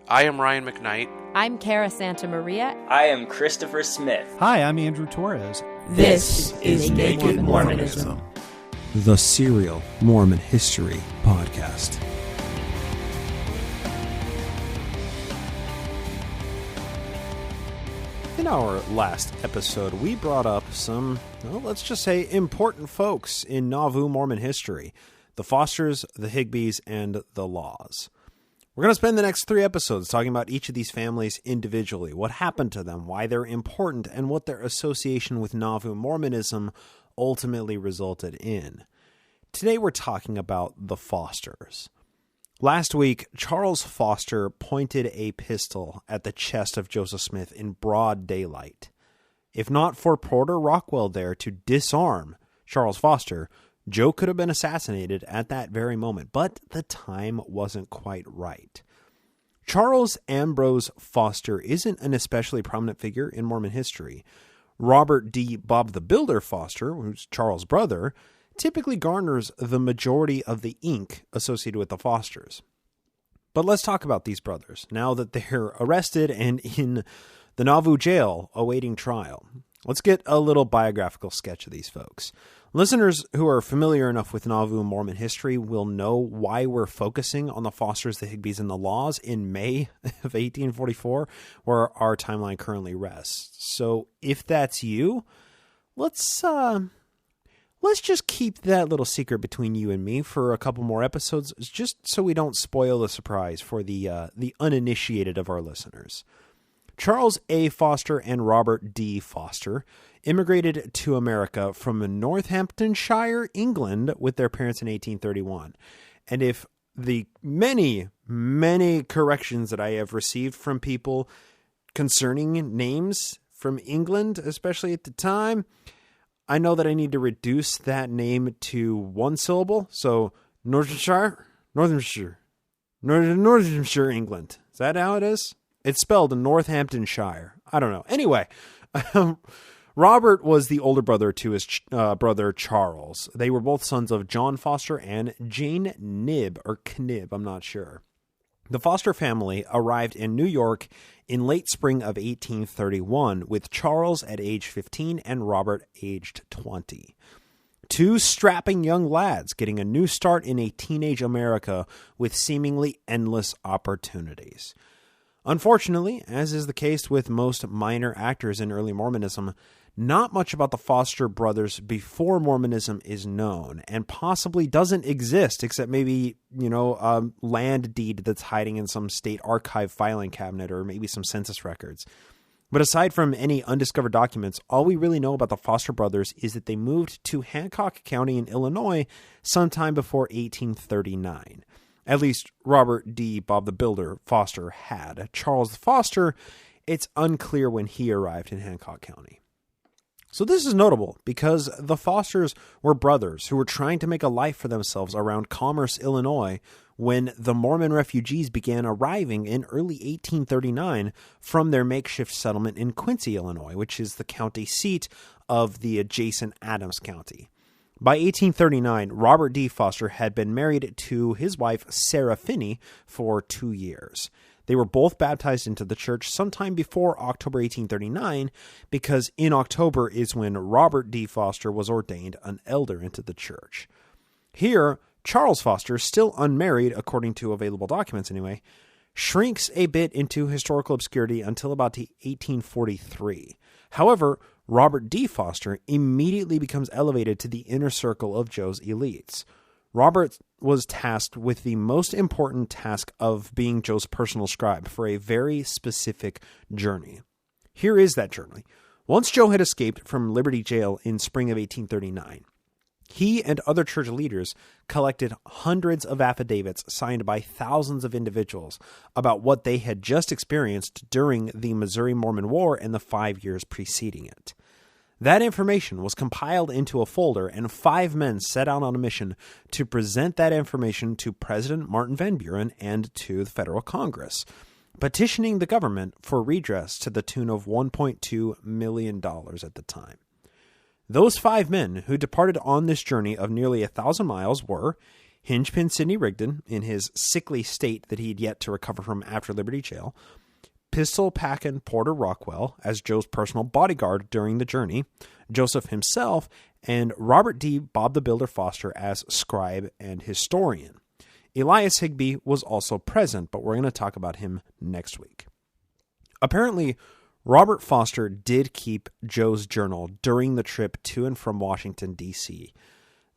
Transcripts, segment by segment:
I am Ryan McKnight. I'm Cara Santamaria. I am Christopher Smith. Hi, I'm Andrew Torres. This is Naked Mormonism, the serial Mormon history podcast. In our last episode, we brought up some, let's just say, important folks in Nauvoo Mormon history. The Fosters, the Higbees, and the Laws. We're going to spend the next 3 episodes talking about each of these families individually, what happened to them, why they're important, and what their association with Nauvoo Mormonism ultimately resulted in. Today we're talking about the Fosters. Last week, Charles Foster pointed a pistol at the chest of Joseph Smith in broad daylight. If not for Porter Rockwell there to disarm Charles Foster, Joe could have been assassinated at that very moment, but the time wasn't quite right. Charles Ambrose Foster isn't an especially prominent figure in Mormon history. Robert D. Bob the Builder Foster, who's Charles' brother, typically garners the majority of the ink associated with the Fosters. But let's talk about these brothers, now that they're arrested and in the Nauvoo jail awaiting trial. Let's get a little biographical sketch of these folks. Listeners who are familiar enough with Nauvoo Mormon history will know why we're focusing on the Fosters, the Higbees, and the Laws in May of 1844, where our timeline currently rests. So if that's you, let's just keep that little secret between you and me for a couple more episodes, just so we don't spoil the surprise for the uninitiated of our listeners. Charles A. Foster and Robert D. Foster immigrated to America from Northamptonshire, England, with their parents in 1831. And if the many, many corrections that I have received from people concerning names from England, especially at the time, I know that I need to reduce that name to one syllable. So Northamptonshire, England. Is that how it is? It's spelled Northamptonshire. I don't know. Anyway, Robert was the older brother to his brother Charles. They were both sons of John Foster and Jane Knibb, or Knibb, I'm not sure. The Foster family arrived in New York in late spring of 1831, with Charles at age 15 and Robert aged 20. 2 strapping young lads getting a new start in a teenage America with seemingly endless opportunities. Unfortunately, as is the case with most minor actors in early Mormonism, not much about the Foster brothers before Mormonism is known, and possibly doesn't exist, except maybe, a land deed that's hiding in some state archive filing cabinet, or maybe some census records. But aside from any undiscovered documents, all we really know about the Foster brothers is that they moved to Hancock County in Illinois sometime before 1839. At least Robert D. Bob the Builder Foster had. Charles Foster, it's unclear when he arrived in Hancock County. So this is notable because the Fosters were brothers who were trying to make a life for themselves around Commerce, Illinois, when the Mormon refugees began arriving in early 1839 from their makeshift settlement in Quincy, Illinois, which is the county seat of the adjacent Adams County. By 1839, Robert D. Foster had been married to his wife, Sarah Finney, for 2 years. They were both baptized into the church sometime before October 1839, because in October is when Robert D. Foster was ordained an elder into the church. Here, Charles Foster, still unmarried according to available documents anyway, shrinks a bit into historical obscurity until about 1843. However, Robert D. Foster immediately becomes elevated to the inner circle of Joe's elites. Robert was tasked with the most important task of being Joe's personal scribe for a very specific journey. Here is that journey. Once Joe had escaped from Liberty Jail in spring of 1839, he and other church leaders collected hundreds of affidavits signed by thousands of individuals about what they had just experienced during the Missouri Mormon War and the 5 years preceding it. That information was compiled into a folder, and 5 men set out on a mission to present that information to President Martin Van Buren and to the federal Congress, petitioning the government for redress to the tune of $1.2 million at the time. Those 5 men who departed on this journey of nearly 1,000 miles were Hingepin Sidney Rigdon, in his sickly state that he'd yet to recover from after Liberty Jail, Pistol Packin' Porter Rockwell as Joe's personal bodyguard during the journey, Joseph himself, and Robert D. Bob the Builder Foster as scribe and historian. Elias Higbee was also present, but we're going to talk about him next week. Apparently, Robert Foster did keep Joe's journal during the trip to and from Washington, D.C.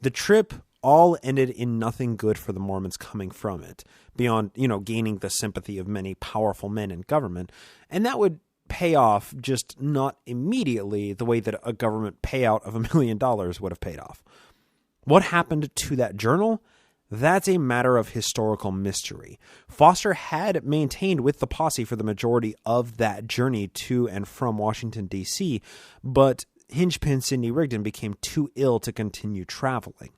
The trip all ended in nothing good for the Mormons coming from it, beyond, gaining the sympathy of many powerful men in government, and that would pay off, just not immediately the way that a government payout of $1 million would have paid off. What happened to that journal? That's a matter of historical mystery. Foster had maintained with the posse for the majority of that journey to and from Washington, D.C., but Hingepin Sidney Rigdon became too ill to continue traveling.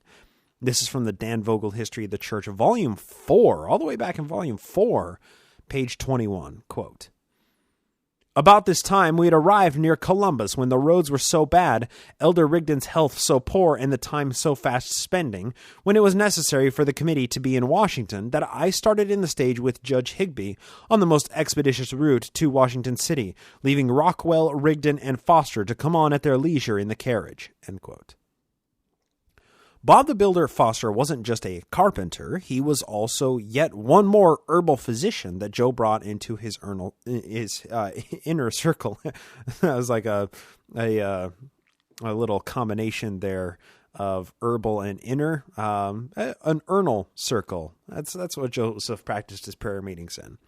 This is from the Dan Vogel History of the Church, Volume 4, all the way back in Volume 4, page 21, quote, "About this time we had arrived near Columbus when the roads were so bad, Elder Rigdon's health so poor, and the time so fast spending, when it was necessary for the committee to be in Washington, that I started in the stage with Judge Higbee on the most expeditious route to Washington City, leaving Rockwell, Rigdon, and Foster to come on at their leisure in the carriage." End quote. Bob the Builder Foster wasn't just a carpenter, he was also yet one more herbal physician that Joe brought into his inner circle. That was like a little combination there of herbal and inner, an urnal circle. That's what Joseph practiced his prayer meetings in.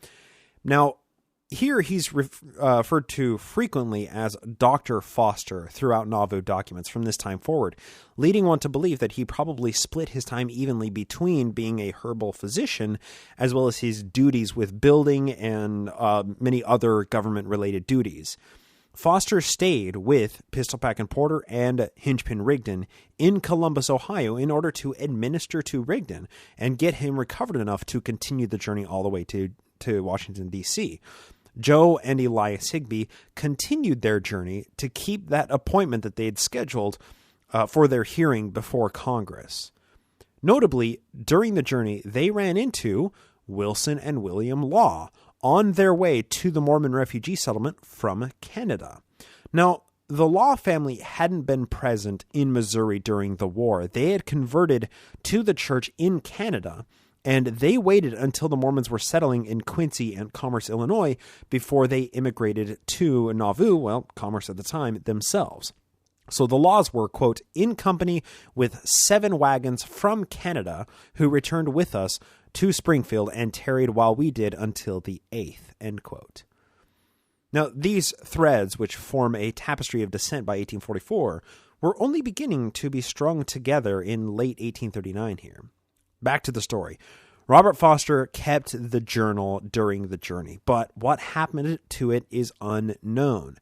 Now, here he's referred to frequently as Dr. Foster throughout Nauvoo documents from this time forward, leading one to believe that he probably split his time evenly between being a herbal physician as well as his duties with building and many other government-related duties. Foster stayed with Pistol Packin' Porter and Hingepin Rigdon in Columbus, Ohio, in order to administer to Rigdon and get him recovered enough to continue the journey all the way to Washington, D.C. Joe and Elias Higbee continued their journey to keep that appointment that they had scheduled for their hearing before Congress. Notably, during the journey, they ran into Wilson and William Law on their way to the Mormon refugee settlement from Canada. Now, the Law family hadn't been present in Missouri during the war. They had converted to the church in Canada, and they waited until the Mormons were settling in Quincy and Commerce, Illinois, before they immigrated to Nauvoo, Commerce at the time, themselves. So the Laws were, quote, in company with 7 wagons from Canada who returned with us to Springfield and tarried while we did until the 8th, end quote. Now, these threads, which form a tapestry of Dissent by 1844, were only beginning to be strung together in late 1839 here. Back to the story. Robert Foster kept the journal during the journey, but what happened to it is unknown.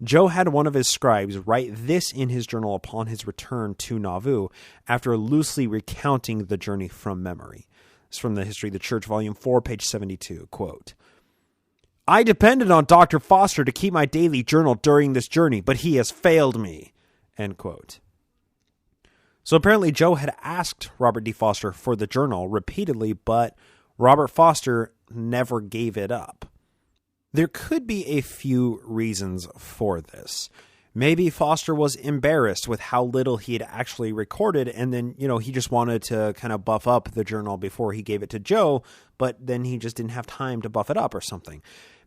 Joe had one of his scribes write this in his journal upon his return to Nauvoo after loosely recounting the journey from memory. It's from the History of the Church, Volume 4, page 72, quote, "I depended on Dr. Foster to keep my daily journal during this journey, but he has failed me," end quote. So apparently Joe had asked Robert D. Foster for the journal repeatedly, but Robert Foster never gave it up. There could be a few reasons for this. Maybe Foster was embarrassed with how little he had actually recorded, and then, he just wanted to kind of buff up the journal before he gave it to Joe, but then he just didn't have time to buff it up or something.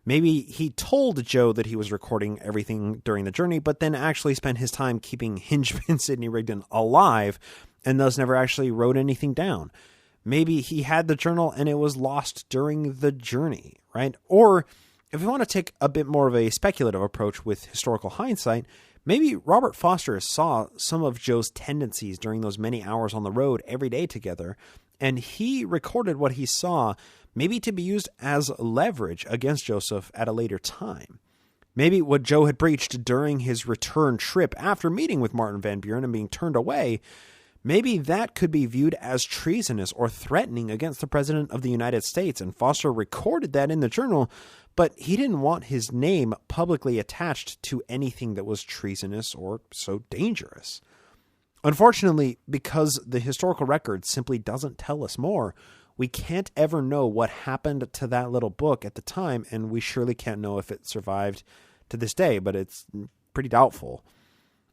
Maybe he told Joe that he was recording everything during the journey, but then actually spent his time keeping Hingepin Sidney Rigdon alive and thus never actually wrote anything down. Maybe he had the journal and it was lost during the journey, right? Or if we want to take a bit more of a speculative approach with historical hindsight, maybe Robert Foster saw some of Joe's tendencies during those many hours on the road every day together, and he recorded what he saw, maybe to be used as leverage against Joseph at a later time. Maybe what Joe had preached during his return trip after meeting with Martin Van Buren and being turned away, maybe that could be viewed as treasonous or threatening against the President of the United States, and Foster recorded that in the journal, but he didn't want his name publicly attached to anything that was treasonous or so dangerous. Unfortunately, because the historical record simply doesn't tell us more, we can't ever know what happened to that little book at the time, and we surely can't know if it survived to this day, but it's pretty doubtful.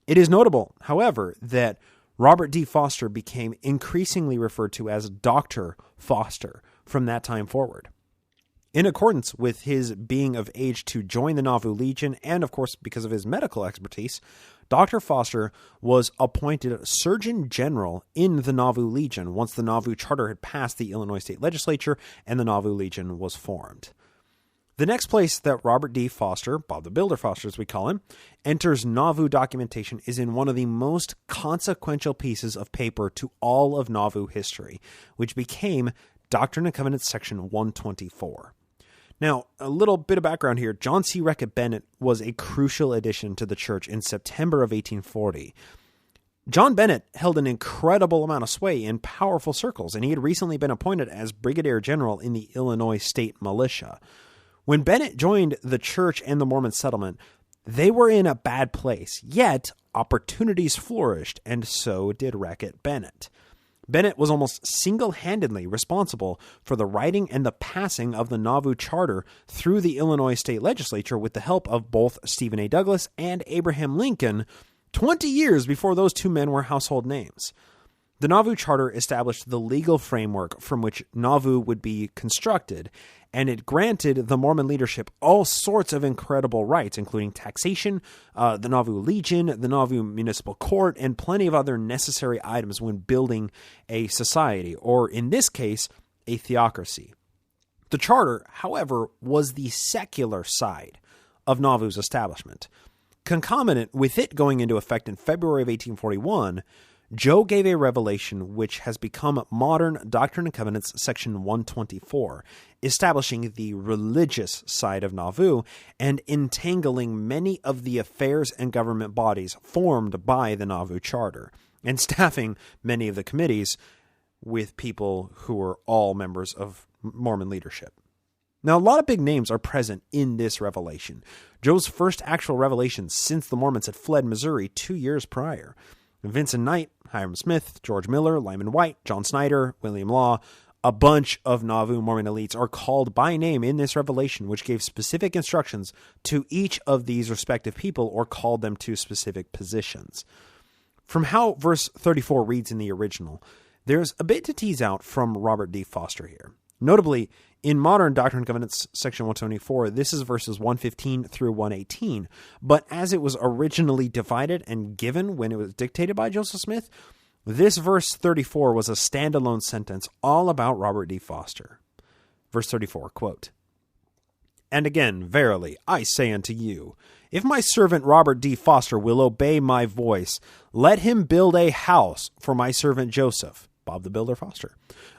It is notable, however, that Robert D. Foster became increasingly referred to as Dr. Foster from that time forward. In accordance with his being of age to join the Nauvoo Legion, and of course because of his medical expertise, Dr. Foster was appointed Surgeon General in the Nauvoo Legion once the Nauvoo Charter had passed the Illinois State Legislature and the Nauvoo Legion was formed. The next place that Robert D. Foster, Bob the Builder Foster as we call him, enters Nauvoo documentation is in one of the most consequential pieces of paper to all of Nauvoo history, which became Doctrine and Covenants section 124. Now, a little bit of background here. John C. Reckitt Bennett was a crucial addition to the church in September of 1840. John Bennett held an incredible amount of sway in powerful circles, and he had recently been appointed as Brigadier General in the Illinois State Militia. When Bennett joined the church and the Mormon settlement, they were in a bad place, yet opportunities flourished, and so did Reckitt Bennett. Bennett was almost single-handedly responsible for the writing and the passing of the Nauvoo Charter through the Illinois State Legislature with the help of both Stephen A. Douglas and Abraham Lincoln 20 years before those two men were household names. The Nauvoo Charter established the legal framework from which Nauvoo would be constructed, and it granted the Mormon leadership all sorts of incredible rights, including taxation, the Nauvoo Legion, the Nauvoo Municipal Court, and plenty of other necessary items when building a society, or in this case, a theocracy. The charter, however, was the secular side of Nauvoo's establishment. Concomitant with it going into effect in February of 1841, Joe gave a revelation which has become modern Doctrine and Covenants section 124, establishing the religious side of Nauvoo and entangling many of the affairs and government bodies formed by the Nauvoo Charter, and staffing many of the committees with people who were all members of Mormon leadership. Now, a lot of big names are present in this revelation. Joe's first actual revelation since the Mormons had fled Missouri 2 years prior. Vincent Knight, Hiram Smith, George Miller, Lyman White, John Snyder, William Law, a bunch of Nauvoo Mormon elites are called by name in this revelation, which gave specific instructions to each of these respective people or called them to specific positions. From how verse 34 reads in the original, there's a bit to tease out from Robert D. Foster here. Notably, in modern Doctrine and Covenants section 124, this is verses 115 through 118, but as it was originally divided and given when it was dictated by Joseph Smith, this verse 34 was a standalone sentence all about Robert D. Foster. Verse 34, quote, "And again, verily, I say unto you, if my servant Robert D. Foster will obey my voice, let him build a house for my servant Joseph," Bob the Builder Foster,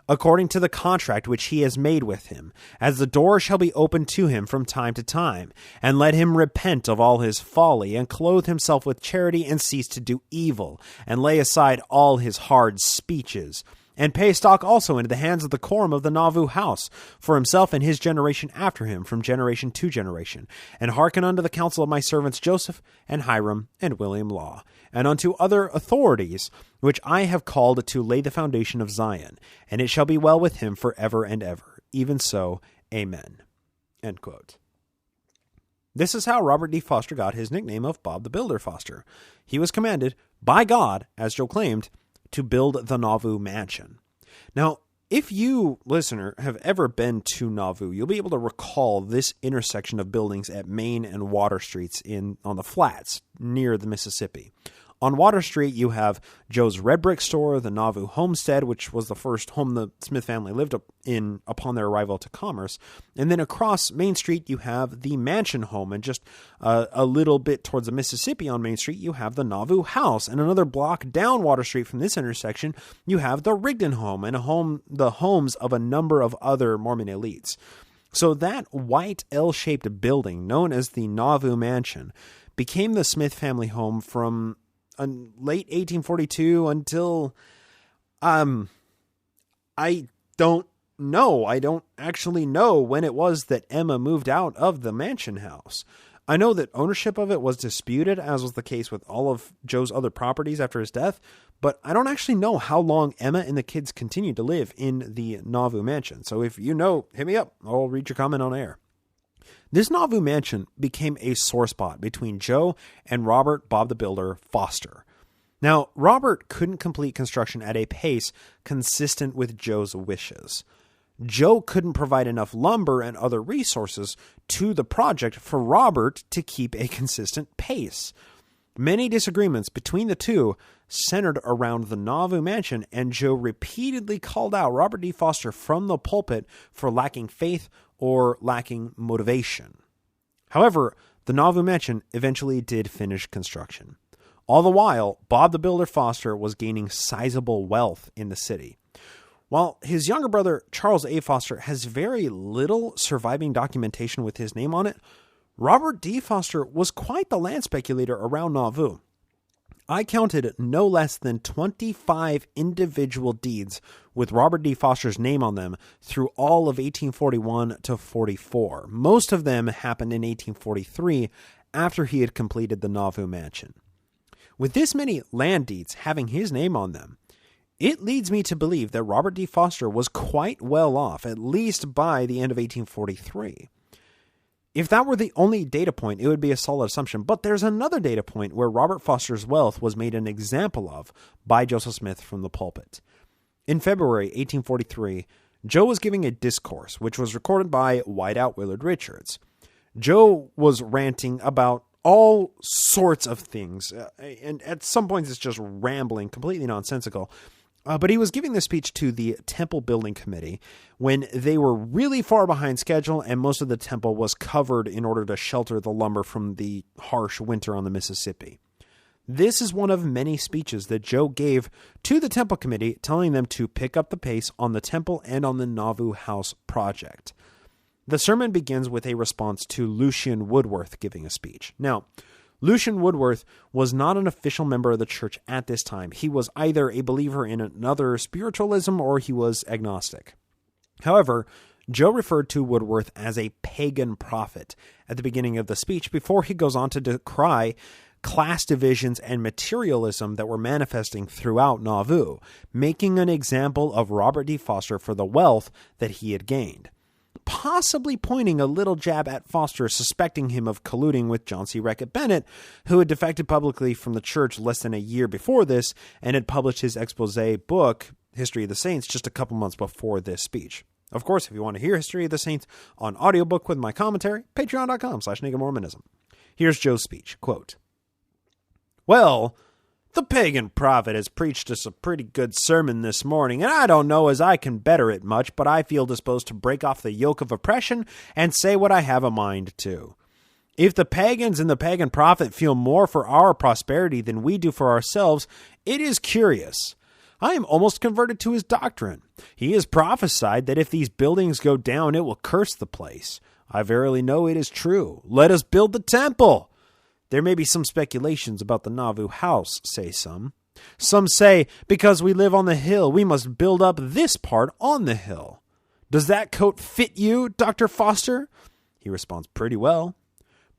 "according to the contract which he has made with him, as the door shall be opened to him from time to time. And let him repent of all his folly, and clothe himself with charity, and cease to do evil, and lay aside all his hard speeches. And pay stock also into the hands of the quorum of the Nauvoo house, for himself and his generation after him, from generation to generation. And hearken unto the counsel of my servants Joseph, and Hiram, and William Law, and unto other authorities, which I have called to lay the foundation of Zion. And it shall be well with him forever and ever. Even so, amen." End quote. This is how Robert D. Foster got his nickname of Bob the Builder Foster. He was commanded by God, as Joe claimed, to build the Nauvoo mansion. Now, if you, listener, have ever been to Nauvoo, you'll be able to recall this intersection of buildings at Main and Water Streets on the flats near the Mississippi. On Water Street, you have Joe's Red Brick Store, the Nauvoo Homestead, which was the first home the Smith family lived in upon their arrival to Commerce. And then across Main Street, you have the Mansion Home. And just a little bit towards the Mississippi on Main Street, you have the Nauvoo House. And another block down Water Street from this intersection, you have the Rigdon Home and the homes of a number of other Mormon elites. So that white L-shaped building, known as the Nauvoo Mansion, became the Smith family home from late 1842 until, I don't know. I don't actually know when it was that Emma moved out of the mansion house. I know that ownership of it was disputed, as was the case with all of Joe's other properties after his death, but I don't actually know how long Emma and the kids continued to live in the Nauvoo mansion. So if you know, hit me up. I'll read your comment on air. This Nauvoo mansion became a sore spot between Joe and Robert Bob the Builder Foster. Now, Robert couldn't complete construction at a pace consistent with Joe's wishes. Joe couldn't provide enough lumber and other resources to the project for Robert to keep a consistent pace. Many disagreements between the two centered around the Nauvoo mansion, and Joe repeatedly called out Robert D. Foster from the pulpit for lacking faith or lacking motivation. However, the Nauvoo mansion eventually did finish construction. All the while, Bob the Builder Foster was gaining sizable wealth in the city. While his younger brother, Charles A. Foster, has very little surviving documentation with his name on it, Robert D. Foster was quite the land speculator around Nauvoo. I counted no less than 25 individual deeds with Robert D. Foster's name on them through all of 1841 to 44. Most of them happened in 1843 after he had completed the Nauvoo mansion. With this many land deeds having his name on them, it leads me to believe that Robert D. Foster was quite well off, at least by the end of 1843. If that were the only data point, it would be a solid assumption. But there's another data point where Robert Foster's wealth was made an example of by Joseph Smith from the pulpit. In February 1843, Joe was giving a discourse, which was recorded by Whiteout Willard Richards. Joe was ranting about all sorts of things, and at some points it's just rambling, completely nonsensical. But he was giving this speech to the temple building committee when they were really far behind schedule and most of the temple was covered in order to shelter the lumber from the harsh winter on the Mississippi. This is one of many speeches that Joe gave to the temple committee, telling them to pick up the pace on the temple and on the Nauvoo house project. The sermon begins with a response to Lucian Woodworth giving a speech. Now, Lucian Woodworth was not an official member of the church at this time. He was either a believer in another spiritualism or he was agnostic. However, Joe referred to Woodworth as a pagan prophet at the beginning of the speech before he goes on to decry class divisions and materialism that were manifesting throughout Nauvoo, making an example of Robert D. Foster for the wealth that he had gained, possibly pointing a little jab at Foster, suspecting him of colluding with John C. Reckitt Bennett, who had defected publicly from the church less than a year before this and had published his expose book, History of the Saints, just a couple months before this speech. Of course, if you want to hear History of the Saints on audiobook with my commentary, patreon.com/nakedmormonism. Here's Joe's speech, quote, "Well, the pagan prophet has preached us a pretty good sermon this morning, and I don't know as I can better it much, but I feel disposed to break off the yoke of oppression and say what I have a mind to. If the pagans and the pagan prophet feel more for our prosperity than we do for ourselves, it is curious. I am almost converted to his doctrine. He has prophesied that if these buildings go down, it will curse the place. I verily know it is true. Let us build the temple. There may be some speculations about the Nauvoo house, say some. Some say, because we live on the hill, we must build up this part on the hill. Does that coat fit you, Dr. Foster? He responds, pretty well.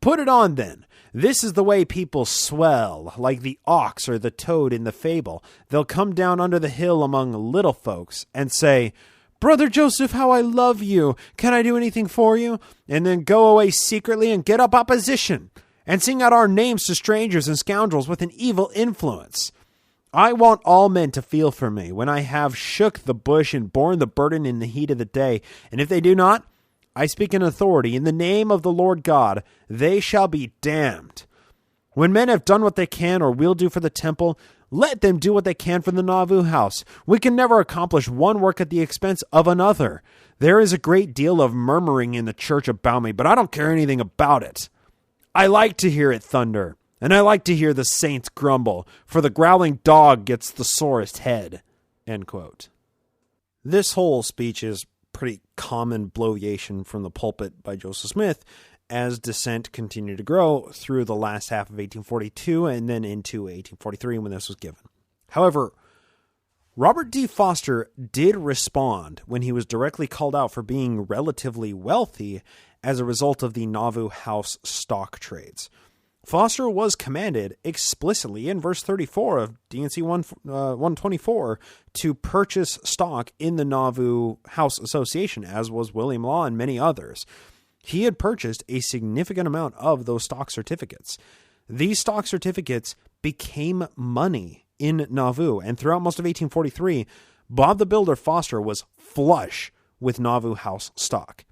Put it on then. This is the way people swell, like the ox or the toad in the fable. They'll come down under the hill among little folks and say, Brother Joseph, how I love you. Can I do anything for you? And then go away secretly and get up opposition and sing out our names to strangers and scoundrels with an evil influence. I want all men to feel for me when I have shook the bush and borne the burden in the heat of the day. And if they do not, I speak in authority in the name of the Lord God, they shall be damned. When men have done what they can or will do for the temple, let them do what they can for the Nauvoo house. We can never accomplish one work at the expense of another. There is a great deal of murmuring in the church about me, but I don't care anything about it. I like to hear it thunder, and I like to hear the saints grumble, for the growling dog gets the sorest head." End quote. This whole speech is pretty common bloviation from the pulpit by Joseph Smith as Dissent continued to grow through the last half of 1842 and then into 1843 when this was given. However, Robert D. Foster did respond when he was directly called out for being relatively wealthy as a result of the Nauvoo house stock trades. Foster was commanded explicitly in verse 34 of D&C 124 to purchase stock in the Nauvoo House Association, as was William Law and many others. He had purchased a significant amount of those stock certificates. These stock certificates became money in Nauvoo, and throughout most of 1843, Bob the Builder Foster was flush with Nauvoo house stock.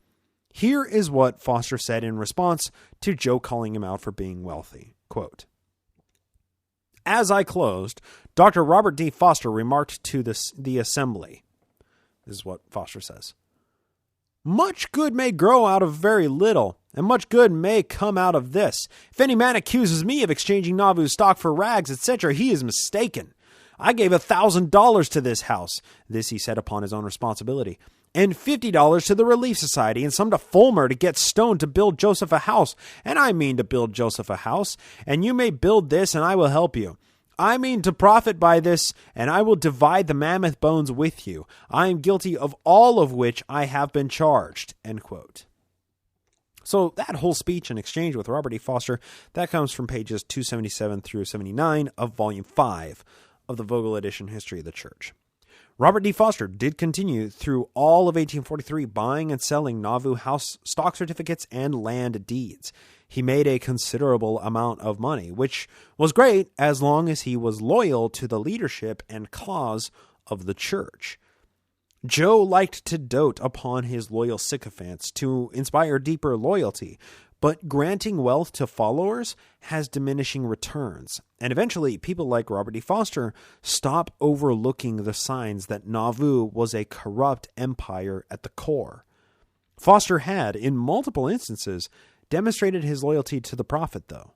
Here is what Foster said in response to Joe calling him out for being wealthy. Quote, "As I closed, Dr. Robert D. Foster remarked to the assembly," this is what Foster says, "Much good may grow out of very little, and much good may come out of this. If any man accuses me of exchanging Nauvoo stock for rags, etc., he is mistaken. I gave $1,000 to this house," this he said upon his own responsibility, "and $50 to the Relief Society, and some to Fulmer to get stone to build Joseph a house. And I mean to build Joseph a house, and you may build this, and I will help you. I mean to profit by this, and I will divide the mammoth bones with you. I am guilty of all of which I have been charged." End quote. So that whole speech and exchange with Robert E. Foster, that comes from pages 277 through 79 of Volume 5 of the Vogel edition History of the Church. Robert D. Foster did continue through all of 1843 buying and selling Nauvoo house stock certificates and land deeds. He made a considerable amount of money, which was great as long as he was loyal to the leadership and cause of the church. Joe liked to dote upon his loyal sycophants to inspire deeper loyalty, but granting wealth to followers has diminishing returns, and eventually people like Robert E. Foster stop overlooking the signs that Nauvoo was a corrupt empire at the core. Foster had, in multiple instances, demonstrated his loyalty to the prophet, though.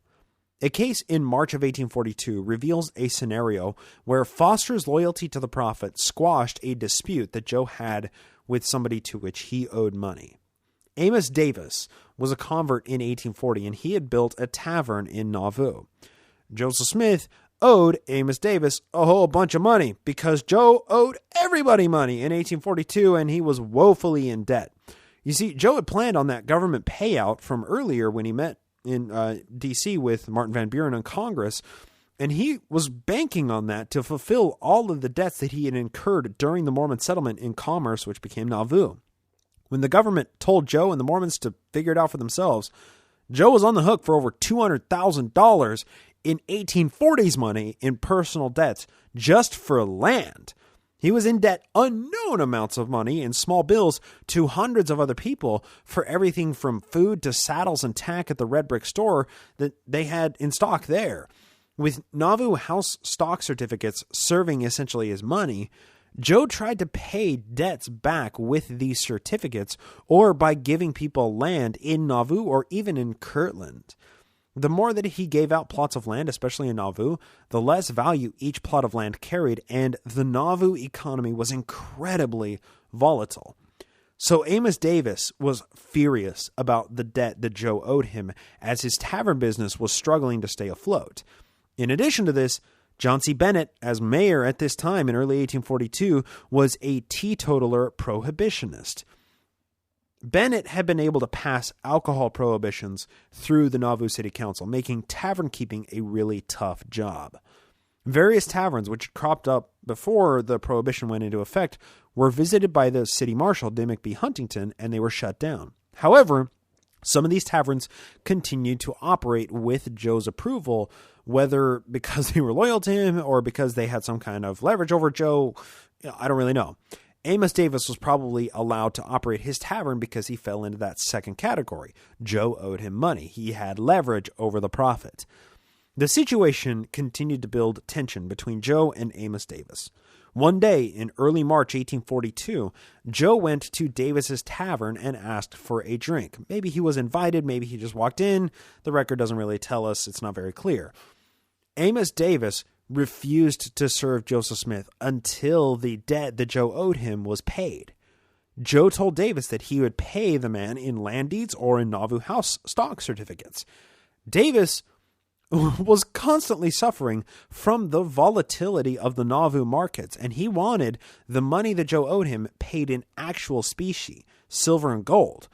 A case in March of 1842 reveals a scenario where Foster's loyalty to the prophet squashed a dispute that Joe had with somebody to which he owed money. Amos Davis was a convert in 1840, and he had built a tavern in Nauvoo. Joseph Smith owed Amos Davis a whole bunch of money because Joe owed everybody money in 1842, and he was woefully in debt. You see, Joe had planned on that government payout from earlier when he met in D.C. with Martin Van Buren in Congress, and he was banking on that to fulfill all of the debts that he had incurred during the Mormon settlement in Commerce, which became Nauvoo. When the government told Joe and the Mormons to figure it out for themselves, Joe was on the hook for over $200,000 in 1840s money in personal debts just for land. He was in debt unknown amounts of money in small bills to hundreds of other people for everything from food to saddles and tack at the red brick store that they had in stock there. With Nauvoo house stock certificates serving essentially as money, Joe tried to pay debts back with these certificates or by giving people land in Nauvoo or even in Kirtland. The more that he gave out plots of land, especially in Nauvoo, the less value each plot of land carried, and the Nauvoo economy was incredibly volatile. So Amos Davis was furious about the debt that Joe owed him as his tavern business was struggling to stay afloat. In addition to this, John C. Bennett, as mayor at this time in early 1842, was a teetotaler prohibitionist. Bennett had been able to pass alcohol prohibitions through the Nauvoo City Council, making tavern keeping a really tough job. Various taverns, which cropped up before the prohibition went into effect, were visited by the city marshal, Dimmock B. Huntington, and they were shut down. However, some of these taverns continued to operate with Joe's approval, whether because they were loyal to him or because they had some kind of leverage over Joe, I don't really know. Amos Davis was probably allowed to operate his tavern because he fell into that second category. Joe owed him money. He had leverage over the prophet. The situation continued to build tension between Joe and Amos Davis. One day in early March 1842, Joe went to Davis's tavern and asked for a drink. Maybe he was invited, maybe he just walked in. The record doesn't really tell us. It's not very clear. Amos Davis refused to serve Joseph Smith until the debt that Joe owed him was paid. Joe told Davis that he would pay the man in land deeds or in Nauvoo house stock certificates. Davis was constantly suffering from the volatility of the Nauvoo markets, and he wanted the money that Joe owed him paid in actual specie, silver and gold.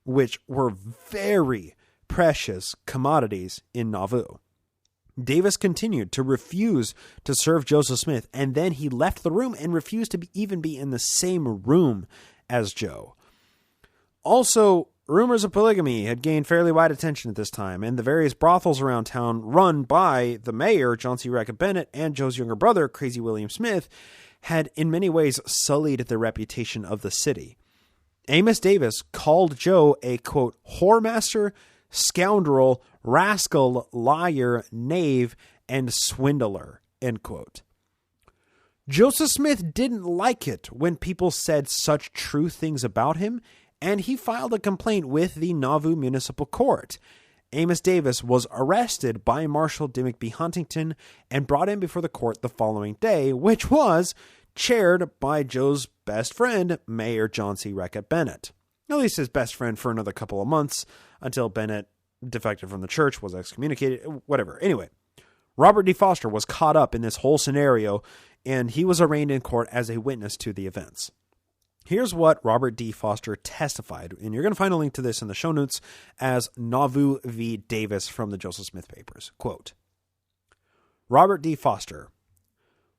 which were very precious commodities in Nauvoo. Davis continued to refuse to serve Joseph Smith, and then he left the room and refused to even be in the same room as Joe. Also, rumors of polygamy had gained fairly wide attention at this time, and the various brothels around town run by the mayor, John C. Rackett Bennett, and Joe's younger brother, Crazy William Smith, had in many ways sullied the reputation of the city. Amos Davis called Joe a, quote, whoremaster, scoundrel, rascal, liar, knave, and swindler, end quote. Joseph Smith didn't like it when people said such true things about him, and he filed a complaint with the Nauvoo Municipal Court. Amos Davis was arrested by Marshal Dimmick B. Huntington and brought in before the court the following day, which was chaired by Joe's best friend, Mayor John C. Rackett Bennett. At least his best friend for another couple of months, until Bennett defected from the church, was excommunicated, whatever. Anyway, Robert D. Foster was caught up in this whole scenario, and he was arraigned in court as a witness to the events. Here's what Robert D. Foster testified, and you're going to find a link to this in the show notes as Nauvoo v. Davis from the Joseph Smith papers. Quote, Robert D. Foster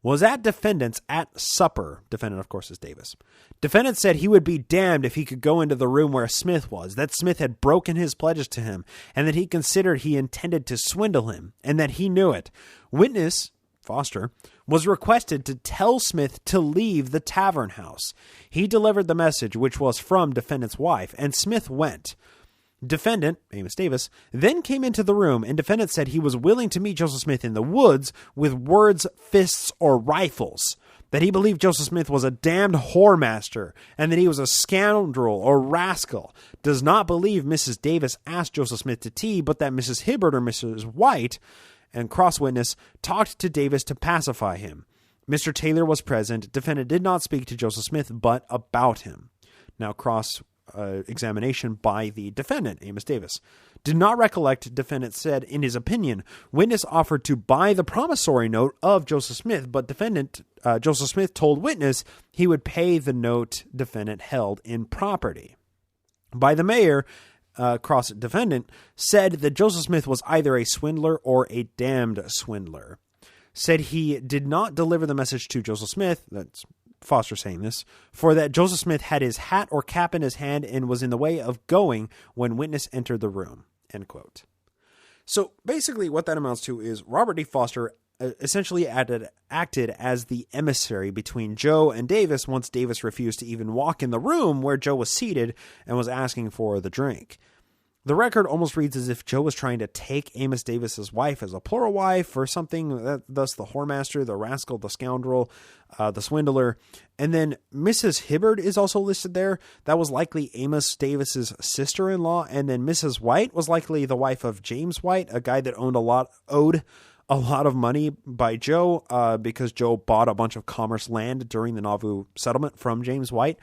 was at defendant's at supper. Defendant, of course, is Davis. Defendant said he would be damned if he could go into the room where Smith was, that Smith had broken his pledges to him, and that he considered he intended to swindle him, and that he knew it. Witness, Foster, was requested to tell Smith to leave the tavern house. He delivered the message, which was from defendant's wife, and Smith went. Defendant, Amos Davis, then came into the room, and defendant said he was willing to meet Joseph Smith in the woods with words, fists, or rifles, that he believed Joseph Smith was a damned whoremaster, and that he was a scoundrel or rascal. Does not believe Mrs. Davis asked Joseph Smith to tea, but that Mrs. Hibbert or Mrs. White, and cross-witness, talked to Davis to pacify him. Mr. Taylor was present. Defendant did not speak to Joseph Smith, but about him. Now examination by the defendant, Amos Davis. Did not recollect, defendant said, in his opinion. Witness offered to buy the promissory note of Joseph Smith, but defendant, Joseph Smith, told witness he would pay the note defendant held in property. By the mayor, cross-defendant, said that Joseph Smith was either a swindler or a damned swindler. Said he did not deliver the message to Joseph Smith, that's Foster saying this, for that Joseph Smith had his hat or cap in his hand and was in the way of going when witness entered the room, end quote. So basically what that amounts to is Robert D. Foster essentially acted as the emissary between Joe and Davis once Davis refused to even walk in the room where Joe was seated and was asking for the drink. The record almost reads as if Joe was trying to take Amos Davis's wife as a plural wife or something, thus the whoremaster, the rascal, the scoundrel, the swindler. And then Mrs. Hibbert is also listed there. That was likely Amos Davis's sister-in-law. And then Mrs. White was likely the wife of James White, a guy that owed a lot of money by Joe because Joe bought a bunch of commerce land during the Nauvoo settlement from James White.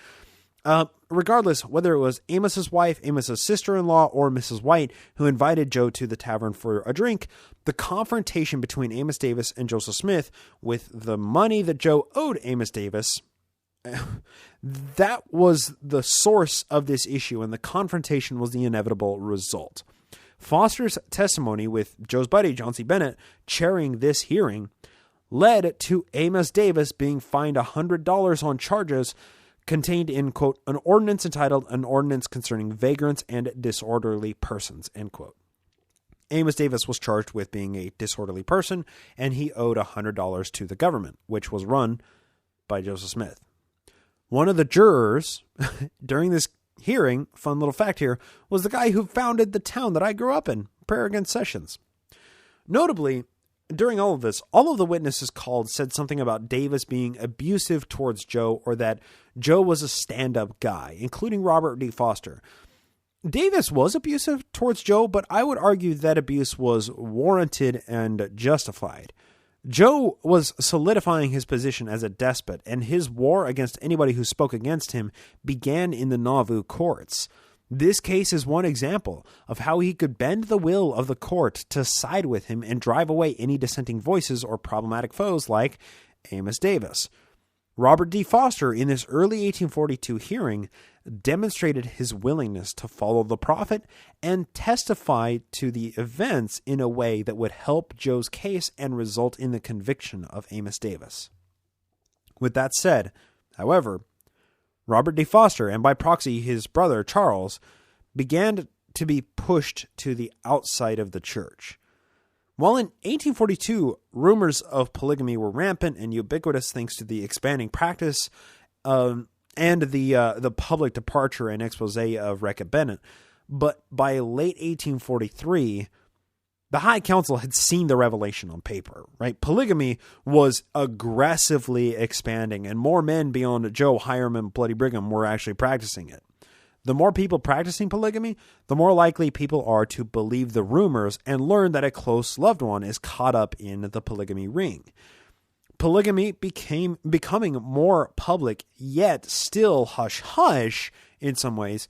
Regardless, whether it was Amos's wife, Amos's sister-in-law, or Mrs. White who invited Joe to the tavern for a drink, the confrontation between Amos Davis and Joseph Smith with the money that Joe owed Amos Davis, that was the source of this issue, and the confrontation was the inevitable result. Foster's testimony, with Joe's buddy, John C. Bennett, chairing this hearing, led to Amos Davis being fined $100 on charges contained in, quote, an ordinance entitled An Ordinance Concerning Vagrants and Disorderly Persons, end quote. Amos Davis was charged with being a disorderly person, and he owed $100 to the government, which was run by Joseph Smith. One of the jurors during this hearing, fun little fact here, was the guy who founded the town that I grew up in, Prayer Against Sessions. Notably, during all of this, all of the witnesses called said something about Davis being abusive towards Joe, or that Joe was a stand-up guy, including Robert D. Foster. Davis was abusive towards Joe, but I would argue that abuse was warranted and justified. Joe was solidifying his position as a despot, and his war against anybody who spoke against him began in the Nauvoo courts. This case is one example of how he could bend the will of the court to side with him and drive away any dissenting voices or problematic foes like Amos Davis. Robert D. Foster, in this early 1842 hearing, demonstrated his willingness to follow the prophet and testify to the events in a way that would help Joe's case and result in the conviction of Amos Davis. With that said, however, Robert D. Foster, and by proxy his brother Charles, began to be pushed to the outside of the church. While in 1842, rumors of polygamy were rampant and ubiquitous thanks to the expanding practice and the public departure and expose of Recca Bennett, but by late 1843, the High Council had seen the revelation on paper, right? Polygamy was aggressively expanding, and more men beyond Joe, Hiram, and Bloody Brigham were actually practicing it. The more people practicing polygamy, the more likely people are to believe the rumors and learn that a close loved one is caught up in the polygamy ring. Polygamy becoming more public, yet still hush-hush in some ways.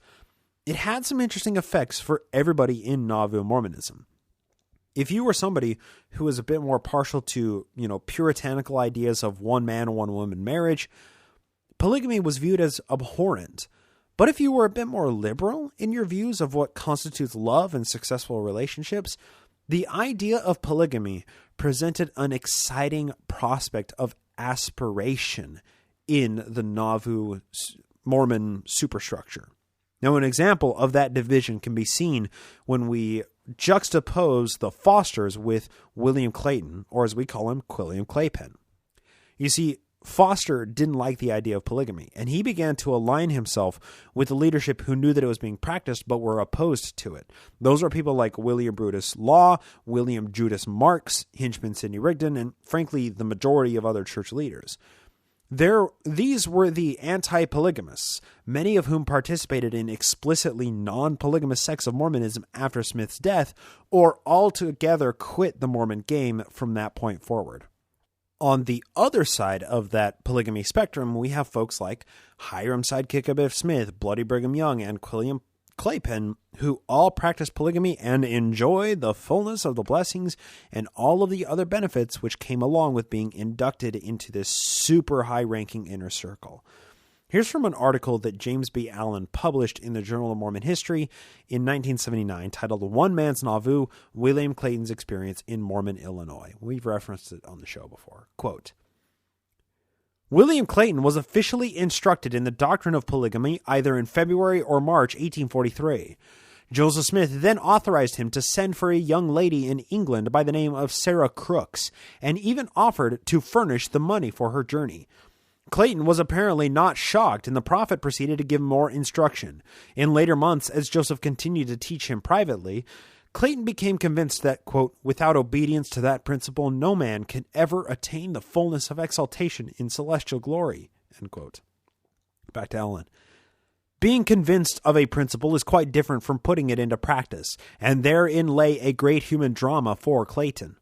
It had some interesting effects for everybody in Nauvoo Mormonism. If you were somebody who was a bit more partial to, puritanical ideas of one man, one woman marriage, polygamy was viewed as abhorrent. But if you were a bit more liberal in your views of what constitutes love and successful relationships, the idea of polygamy presented an exciting prospect of aspiration in the Nauvoo Mormon superstructure. Now, an example of that division can be seen when we juxtapose the Fosters with William Clayton, or as we call him, William Claypen. You see, Foster didn't like the idea of polygamy, and he began to align himself with the leadership who knew that it was being practiced but were opposed to it. Those are people like William Brutus Law, William Judas Marks, Hinchman Sidney Rigdon, and frankly, the majority of other church leaders. These were the anti-polygamists, many of whom participated in explicitly non-polygamous sects of Mormonism after Smith's death, or altogether quit the Mormon game from that point forward. On the other side of that polygamy spectrum, we have folks like Hiram Sidekick Abiff Smith, Bloody Brigham Young, and William Claypen, who all practice polygamy and enjoy the fullness of the blessings and all of the other benefits which came along with being inducted into this super high-ranking inner circle. Here's from an article that James B. Allen published in the Journal of Mormon History in 1979 titled One Man's Nauvoo, William Clayton's Experience in Mormon, Illinois. We've referenced it on the show before. Quote, William Clayton was officially instructed in the doctrine of polygamy either in February or March 1843. Joseph Smith then authorized him to send for a young lady in England by the name of Sarah Crooks, and even offered to furnish the money for her journey. Clayton was apparently not shocked, and the prophet proceeded to give more instruction. In later months, as Joseph continued to teach him privately, Clayton became convinced that, quote, without obedience to that principle, no man can ever attain the fullness of exaltation in celestial glory, end quote. Back to Allen. Being convinced of a principle is quite different from putting it into practice, and therein lay a great human drama for Clayton.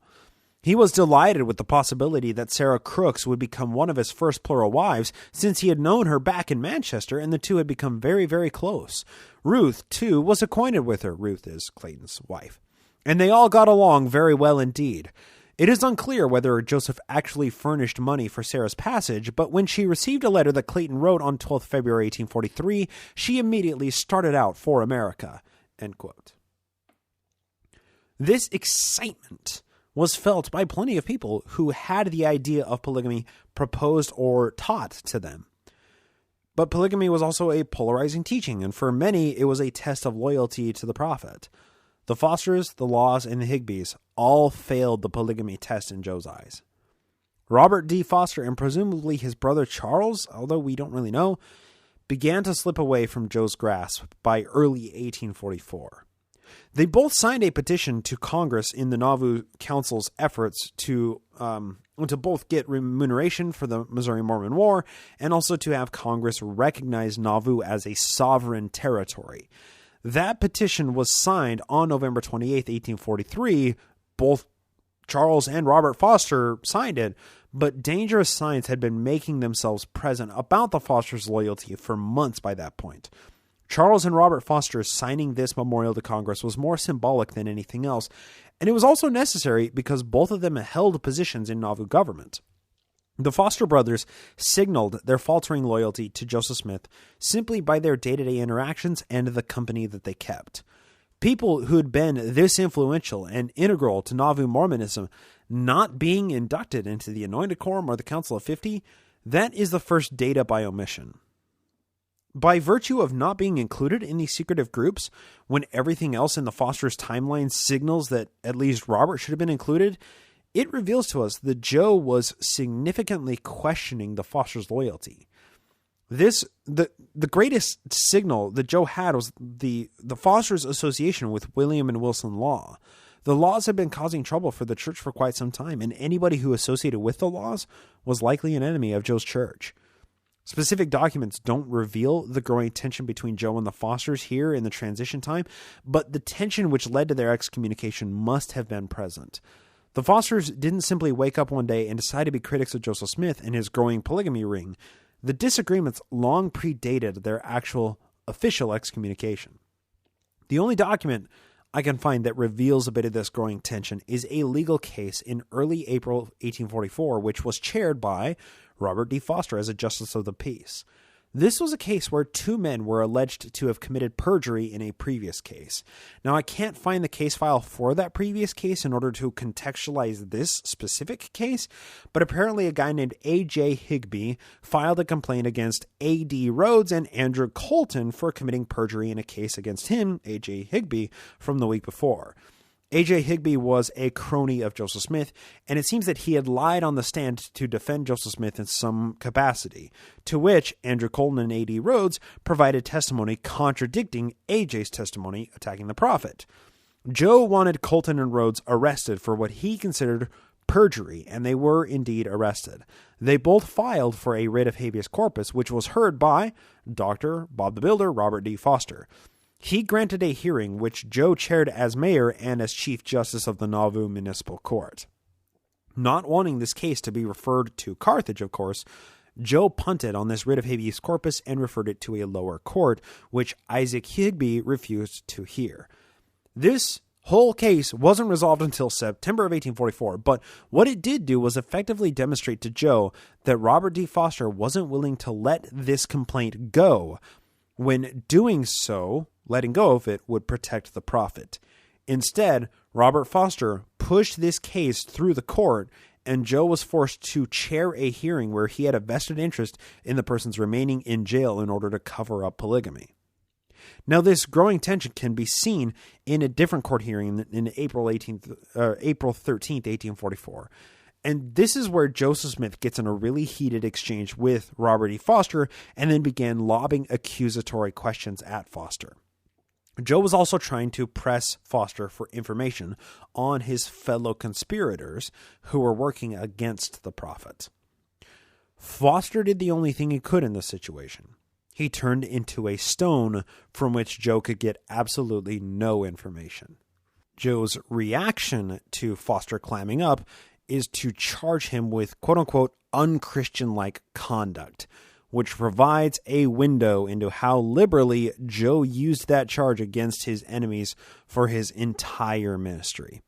He was delighted with the possibility that Sarah Crooks would become one of his first plural wives, since he had known her back in Manchester and the two had become very, very close. Ruth, too, was acquainted with her. Ruth is Clayton's wife. And they all got along very well indeed. It is unclear whether Joseph actually furnished money for Sarah's passage, but when she received a letter that Clayton wrote on 12th February 1843, she immediately started out for America. End quote. This excitement was felt by plenty of people who had the idea of polygamy proposed or taught to them. But polygamy was also a polarizing teaching, and for many, it was a test of loyalty to the prophet. The Fosters, the Laws, and the Higbees all failed the polygamy test in Joe's eyes. Robert D. Foster, and presumably his brother Charles, although we don't really know, began to slip away from Joe's grasp by early 1844. They both signed a petition to Congress in the Nauvoo Council's efforts to both get remuneration for the Missouri Mormon War and also to have Congress recognize Nauvoo as a sovereign territory. That petition was signed on November 28, 1843. Both Charles and Robert Foster signed it, but dangerous signs had been making themselves present about the Fosters' loyalty for months by that point. Charles and Robert Foster signing this memorial to Congress was more symbolic than anything else, and it was also necessary because both of them held positions in Nauvoo government. The Foster brothers signaled their faltering loyalty to Joseph Smith simply by their day-to-day interactions and the company that they kept. People who had been this influential and integral to Nauvoo Mormonism not being inducted into the Anointed Quorum or the Council of 50, that is the first data by omission. By virtue of not being included in these secretive groups, when everything else in the Foster's timeline signals that at least Robert should have been included, it reveals to us that Joe was significantly questioning the Foster's loyalty. The greatest signal that Joe had was the Foster's association with William and Wilson Law. The Laws had been causing trouble for the church for quite some time, and anybody who associated with the Laws was likely an enemy of Joe's church. Specific documents don't reveal the growing tension between Joe and the Fosters here in the transition time, but the tension which led to their excommunication must have been present. The Fosters didn't simply wake up one day and decide to be critics of Joseph Smith and his growing polygamy ring. The disagreements long predated their actual official excommunication. The only document I can find that reveals a bit of this growing tension is a legal case in early April 1844, which was chaired by Robert D. Foster as a justice of the peace. This was a case where two men were alleged to have committed perjury in a previous case. Now, I can't find the case file for that previous case in order to contextualize this specific case, but apparently a guy named A.J. Higbee filed a complaint against A.D. Rhodes and Andrew Colton for committing perjury in a case against him, A.J. Higbee, from the week before. A.J. Higbee was a crony of Joseph Smith, and it seems that he had lied on the stand to defend Joseph Smith in some capacity, to which Andrew Colton and A.D. Rhodes provided testimony contradicting A.J.'s testimony attacking the prophet. Joe wanted Colton and Rhodes arrested for what he considered perjury, and they were indeed arrested. They both filed for a writ of habeas corpus, which was heard by Dr. Bob the Builder, Robert D. Foster. He granted a hearing which Joe chaired as mayor and as chief justice of the Nauvoo Municipal Court. Not wanting this case to be referred to Carthage, of course, Joe punted on this writ of habeas corpus and referred it to a lower court, which Isaac Higbee refused to hear. This whole case wasn't resolved until September of 1844, but what it did do was effectively demonstrate to Joe that Robert D. Foster wasn't willing to let this complaint go. When doing so, letting go of it would protect the prophet. Instead, Robert Foster pushed this case through the court, and Joe was forced to chair a hearing where he had a vested interest in the person's remaining in jail in order to cover up polygamy. Now, this growing tension can be seen in a different court hearing in April 13th, 1844. And this is where Joseph Smith gets in a really heated exchange with Robert E. Foster and then began lobbing accusatory questions at Foster. Joe was also trying to press Foster for information on his fellow conspirators who were working against the prophet. Foster did the only thing he could in this situation. He turned into a stone from which Joe could get absolutely no information. Joe's reaction to Foster clamming up is to charge him with quote-unquote unchristian-like conduct, which provides a window into how liberally Joe used that charge against his enemies for his entire ministry.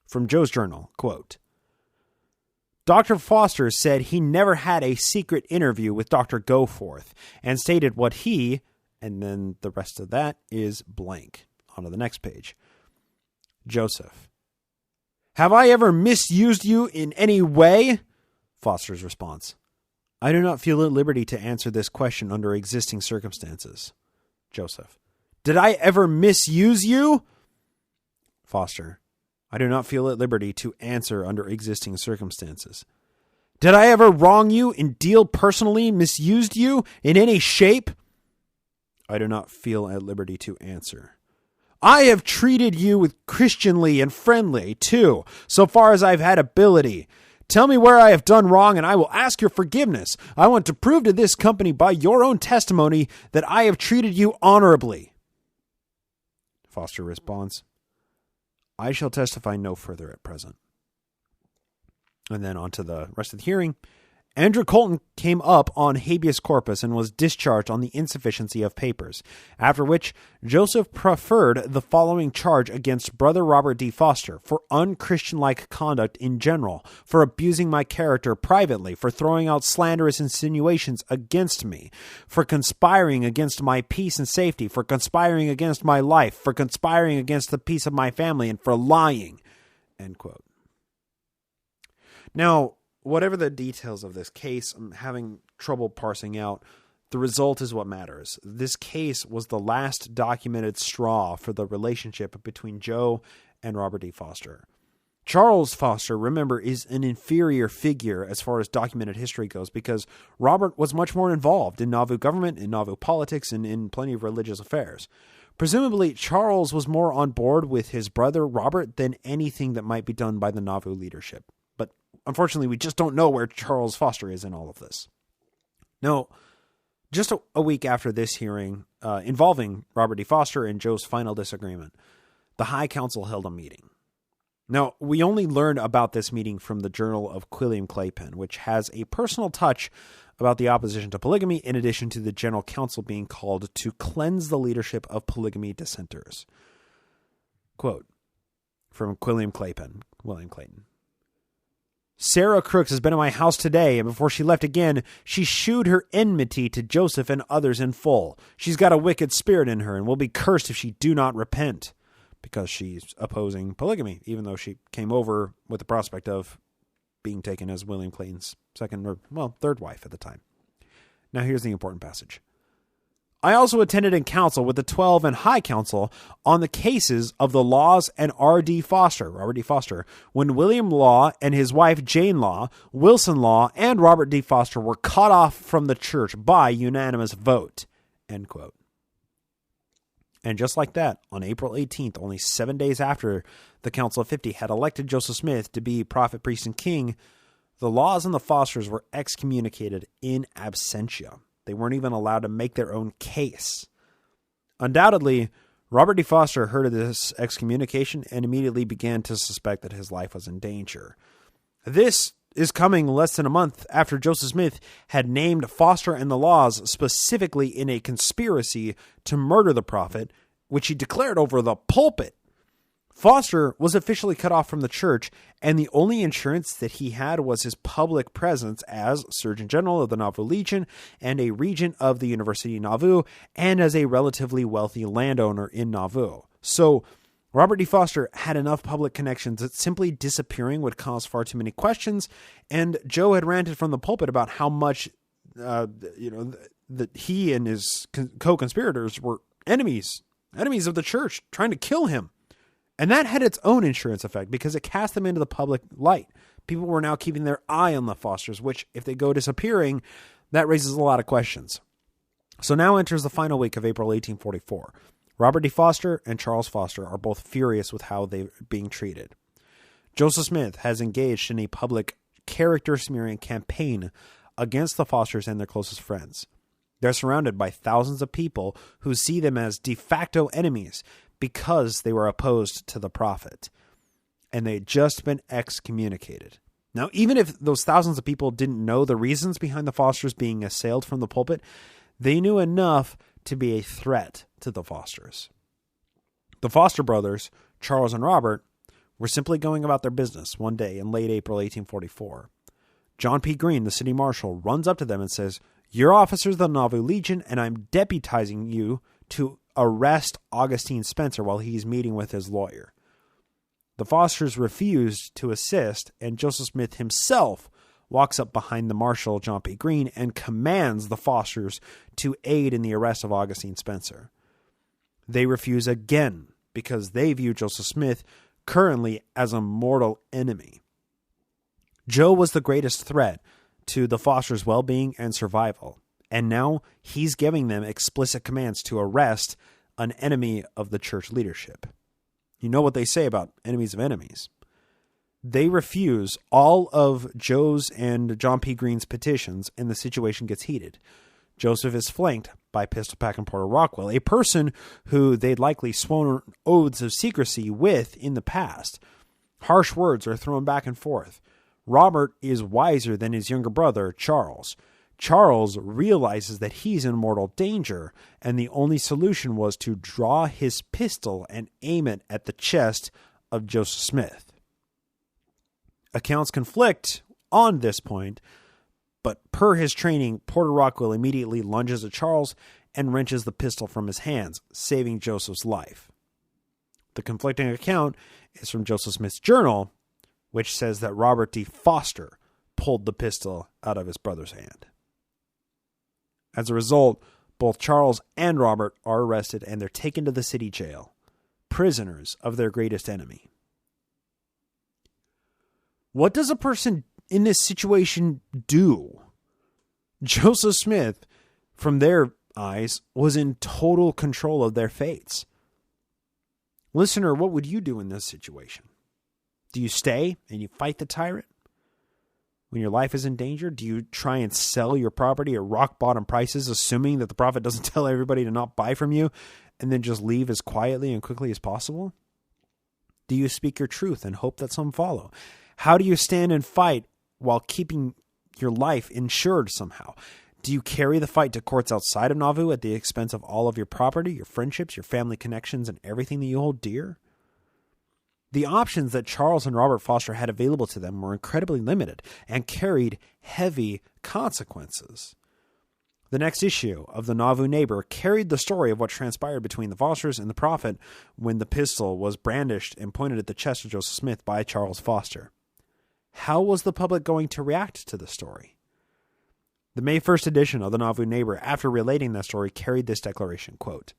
From Joe's journal, quote, Dr. Foster said he never had a secret interview with Dr. Goforth and stated what he, and then the rest of that is blank. On to the next page. Joseph. Have I ever misused you in any way? Foster's response. I do not feel at liberty to answer this question under existing circumstances. Joseph. Did I ever misuse you? Foster. I do not feel at liberty to answer under existing circumstances. Did I ever wrong you and deal personally misused you in any shape? I do not feel at liberty to answer. I have treated you with Christianly and friendly, too, so far as I've had ability. Tell me where I have done wrong, and I will ask your forgiveness. I want to prove to this company by your own testimony that I have treated you honorably. Foster responds, I shall testify no further at present. And then on to the rest of the hearing. Andrew Colton came up on habeas corpus and was discharged on the insufficiency of papers, after which Joseph preferred the following charge against Brother Robert D. Foster for unchristian-like conduct in general, for abusing my character privately, for throwing out slanderous insinuations against me, for conspiring against my peace and safety, for conspiring against my life, for conspiring against the peace of my family, and for lying." End quote. Now, whatever the details of this case, I'm having trouble parsing out. The result is what matters. This case was the last documented straw for the relationship between Joe and Robert D. Foster. Charles Foster, remember, is an inferior figure as far as documented history goes because Robert was much more involved in Nauvoo government, in Nauvoo politics, and in plenty of religious affairs. Presumably, Charles was more on board with his brother Robert than anything that might be done by the Nauvoo leadership. Unfortunately, we just don't know where Charles Foster is in all of this. Now, just a week after this hearing involving Robert D. Foster and Joe's final disagreement, the High Council held a meeting. Now, we only learned about this meeting from the Journal of Quilliam Claypen, which has a personal touch about the opposition to polygamy, in addition to the General Council being called to cleanse the leadership of polygamy dissenters. Quote from Quilliam Claypen, William Clayton. "Sarah Crooks has been at my house today, and before she left again, she shewed her enmity to Joseph and others in full. She's got a wicked spirit in her, and will be cursed if she do not repent," because she's opposing polygamy, even though she came over with the prospect of being taken as William Clayton's third wife at the time. Now here's the important passage. "I also attended in council with the 12 and High Council on the cases of the Laws and Robert D. Foster, when William Law and his wife Jane Law, Wilson Law, and Robert D. Foster were cut off from the church by unanimous vote." End quote. And just like that, on April 18th, only 7 days after the Council of 50 had elected Joseph Smith to be prophet, priest, and king, the Laws and the Fosters were excommunicated in absentia. They weren't even allowed to make their own case. Undoubtedly, Robert D. Foster heard of this excommunication and immediately began to suspect that his life was in danger. This is coming less than a month after Joseph Smith had named Foster and the Laws specifically in a conspiracy to murder the prophet, which he declared over the pulpit. Foster was officially cut off from the church, and the only insurance that he had was his public presence as Surgeon General of the Nauvoo Legion and a regent of the University of Nauvoo, and as a relatively wealthy landowner in Nauvoo. So Robert D. Foster had enough public connections that simply disappearing would cause far too many questions, and Joe had ranted from the pulpit about how much that he and his co-conspirators were enemies of the church, trying to kill him. And that had its own insurance effect because it cast them into the public light. People were now keeping their eye on the Fosters, which, if they go disappearing, that raises a lot of questions. So now enters the final week of April 1844. Robert D. Foster and Charles Foster are both furious with how they're being treated. Joseph Smith has engaged in a public character-smearing campaign against the Fosters and their closest friends. They're surrounded by thousands of people who see them as de facto enemies because they were opposed to the prophet, and they'd just been excommunicated. Now, even if those thousands of people didn't know the reasons behind the Fosters being assailed from the pulpit, they knew enough to be a threat to the Fosters. The Foster brothers, Charles and Robert, were simply going about their business one day in late April 1844. John P. Green, the city marshal, runs up to them and says, "You're officers of the Nauvoo Legion, and I'm deputizing you to arrest Augustine Spencer while he's meeting with his lawyer." The Fosters refused to assist, and Joseph Smith himself walks up behind the marshal, John P. Green, and commands the Fosters to aid in the arrest of Augustine Spencer. They refuse again because they view Joseph Smith currently as a mortal enemy. Joe was the greatest threat to the Fosters' well-being and survival, and now he's giving them explicit commands to arrest an enemy of the church leadership. You know what they say about enemies of enemies. They refuse all of Joe's and John P. Green's petitions, and the situation gets heated. Joseph is flanked by Pistol Pack and Porter Rockwell, a person who they'd likely sworn oaths of secrecy with in the past. Harsh words are thrown back and forth. Robert is wiser than his younger brother, Charles. Charles realizes that he's in mortal danger, and the only solution was to draw his pistol and aim it at the chest of Joseph Smith. Accounts conflict on this point, but per his training, Porter Rockwell immediately lunges at Charles and wrenches the pistol from his hands, saving Joseph's life. The conflicting account is from Joseph Smith's journal, which says that Robert D. Foster pulled the pistol out of his brother's hand. As a result, both Charles and Robert are arrested and they're taken to the city jail, prisoners of their greatest enemy. What does a person in this situation do? Joseph Smith, from their eyes, was in total control of their fates. Listener, what would you do in this situation? Do you stay and you fight the tyrant? When your life is in danger, do you try and sell your property at rock bottom prices, assuming that the prophet doesn't tell everybody to not buy from you, and then just leave as quietly and quickly as possible? Do you speak your truth and hope that some follow? How do you stand and fight while keeping your life insured somehow? Do you carry the fight to courts outside of Nauvoo at the expense of all of your property, your friendships, your family connections, and everything that you hold dear? The options that Charles and Robert Foster had available to them were incredibly limited and carried heavy consequences. The next issue of the Nauvoo Neighbor carried the story of what transpired between the Fosters and the prophet when the pistol was brandished and pointed at the chest of Joseph Smith by Charles Foster. How was the public going to react to the story? The May 1st edition of the Nauvoo Neighbor, after relating that story, carried this declaration, quote,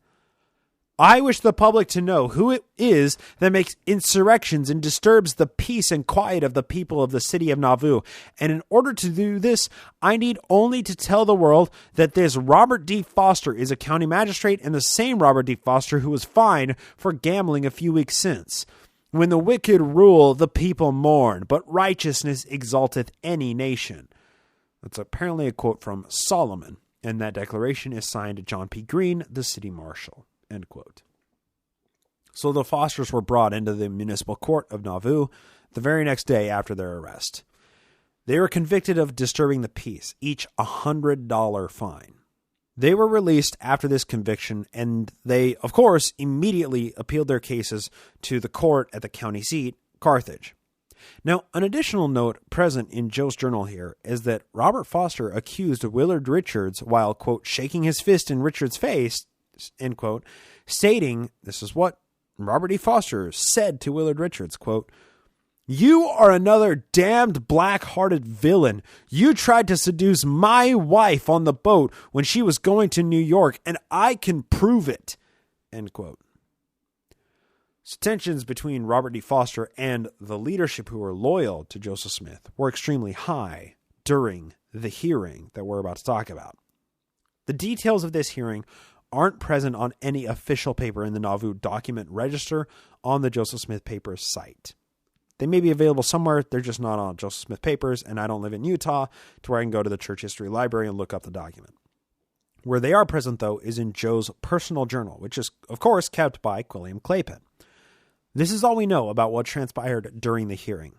"I wish the public to know who it is that makes insurrections and disturbs the peace and quiet of the people of the city of Nauvoo. And in order to do this, I need only to tell the world that this Robert D. Foster is a county magistrate and the same Robert D. Foster who was fined for gambling a few weeks since. When the wicked rule, the people mourn, but righteousness exalteth any nation." That's apparently a quote from Solomon, and that declaration is signed John P. Green, the city marshal. End quote. So the Fosters were brought into the municipal court of Nauvoo the very next day after their arrest. They were convicted of disturbing the peace, each $100 fine. They were released after this conviction, and they, of course, immediately appealed their cases to the court at the county seat, Carthage. Now, an additional note present in Joe's journal here is that Robert Foster accused Willard Richards while, quote, shaking his fist in Richards' face, end quote, stating, this is what Robert E. Foster said to Willard Richards, quote, "You are another damned black-hearted villain. You tried to seduce my wife on the boat when she was going to New York, and I can prove it," end quote. So tensions between Robert D. Foster and the leadership who were loyal to Joseph Smith were extremely high during the hearing that we're about to talk about. The details of this hearing aren't present on any official paper in the Nauvoo document register on the Joseph Smith Papers site. They may be available somewhere, they're just not on Joseph Smith Papers, and I don't live in Utah to where I can go to the church history library and look up the document. Where they are present, though, is in Joe's personal journal, which is, of course, kept by Quilliam Claypen. This is all we know about what transpired during the hearing.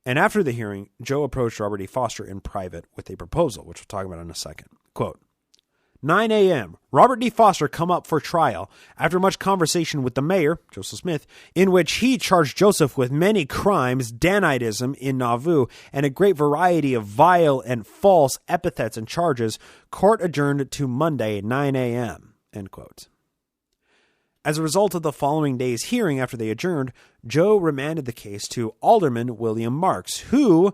And after the hearing, Joe approached Robert E. Foster in private with a proposal, which we'll talk about in a second. Quote, 9 a.m., Robert D. Foster come up for trial after much conversation with the mayor, Joseph Smith, in which he charged Joseph with many crimes, Danitism in Nauvoo, and a great variety of vile and false epithets and charges. Court adjourned to Monday, 9 a.m., end quote. As a result of the following day's hearing after they adjourned, Joe remanded the case to Alderman William Marks, who,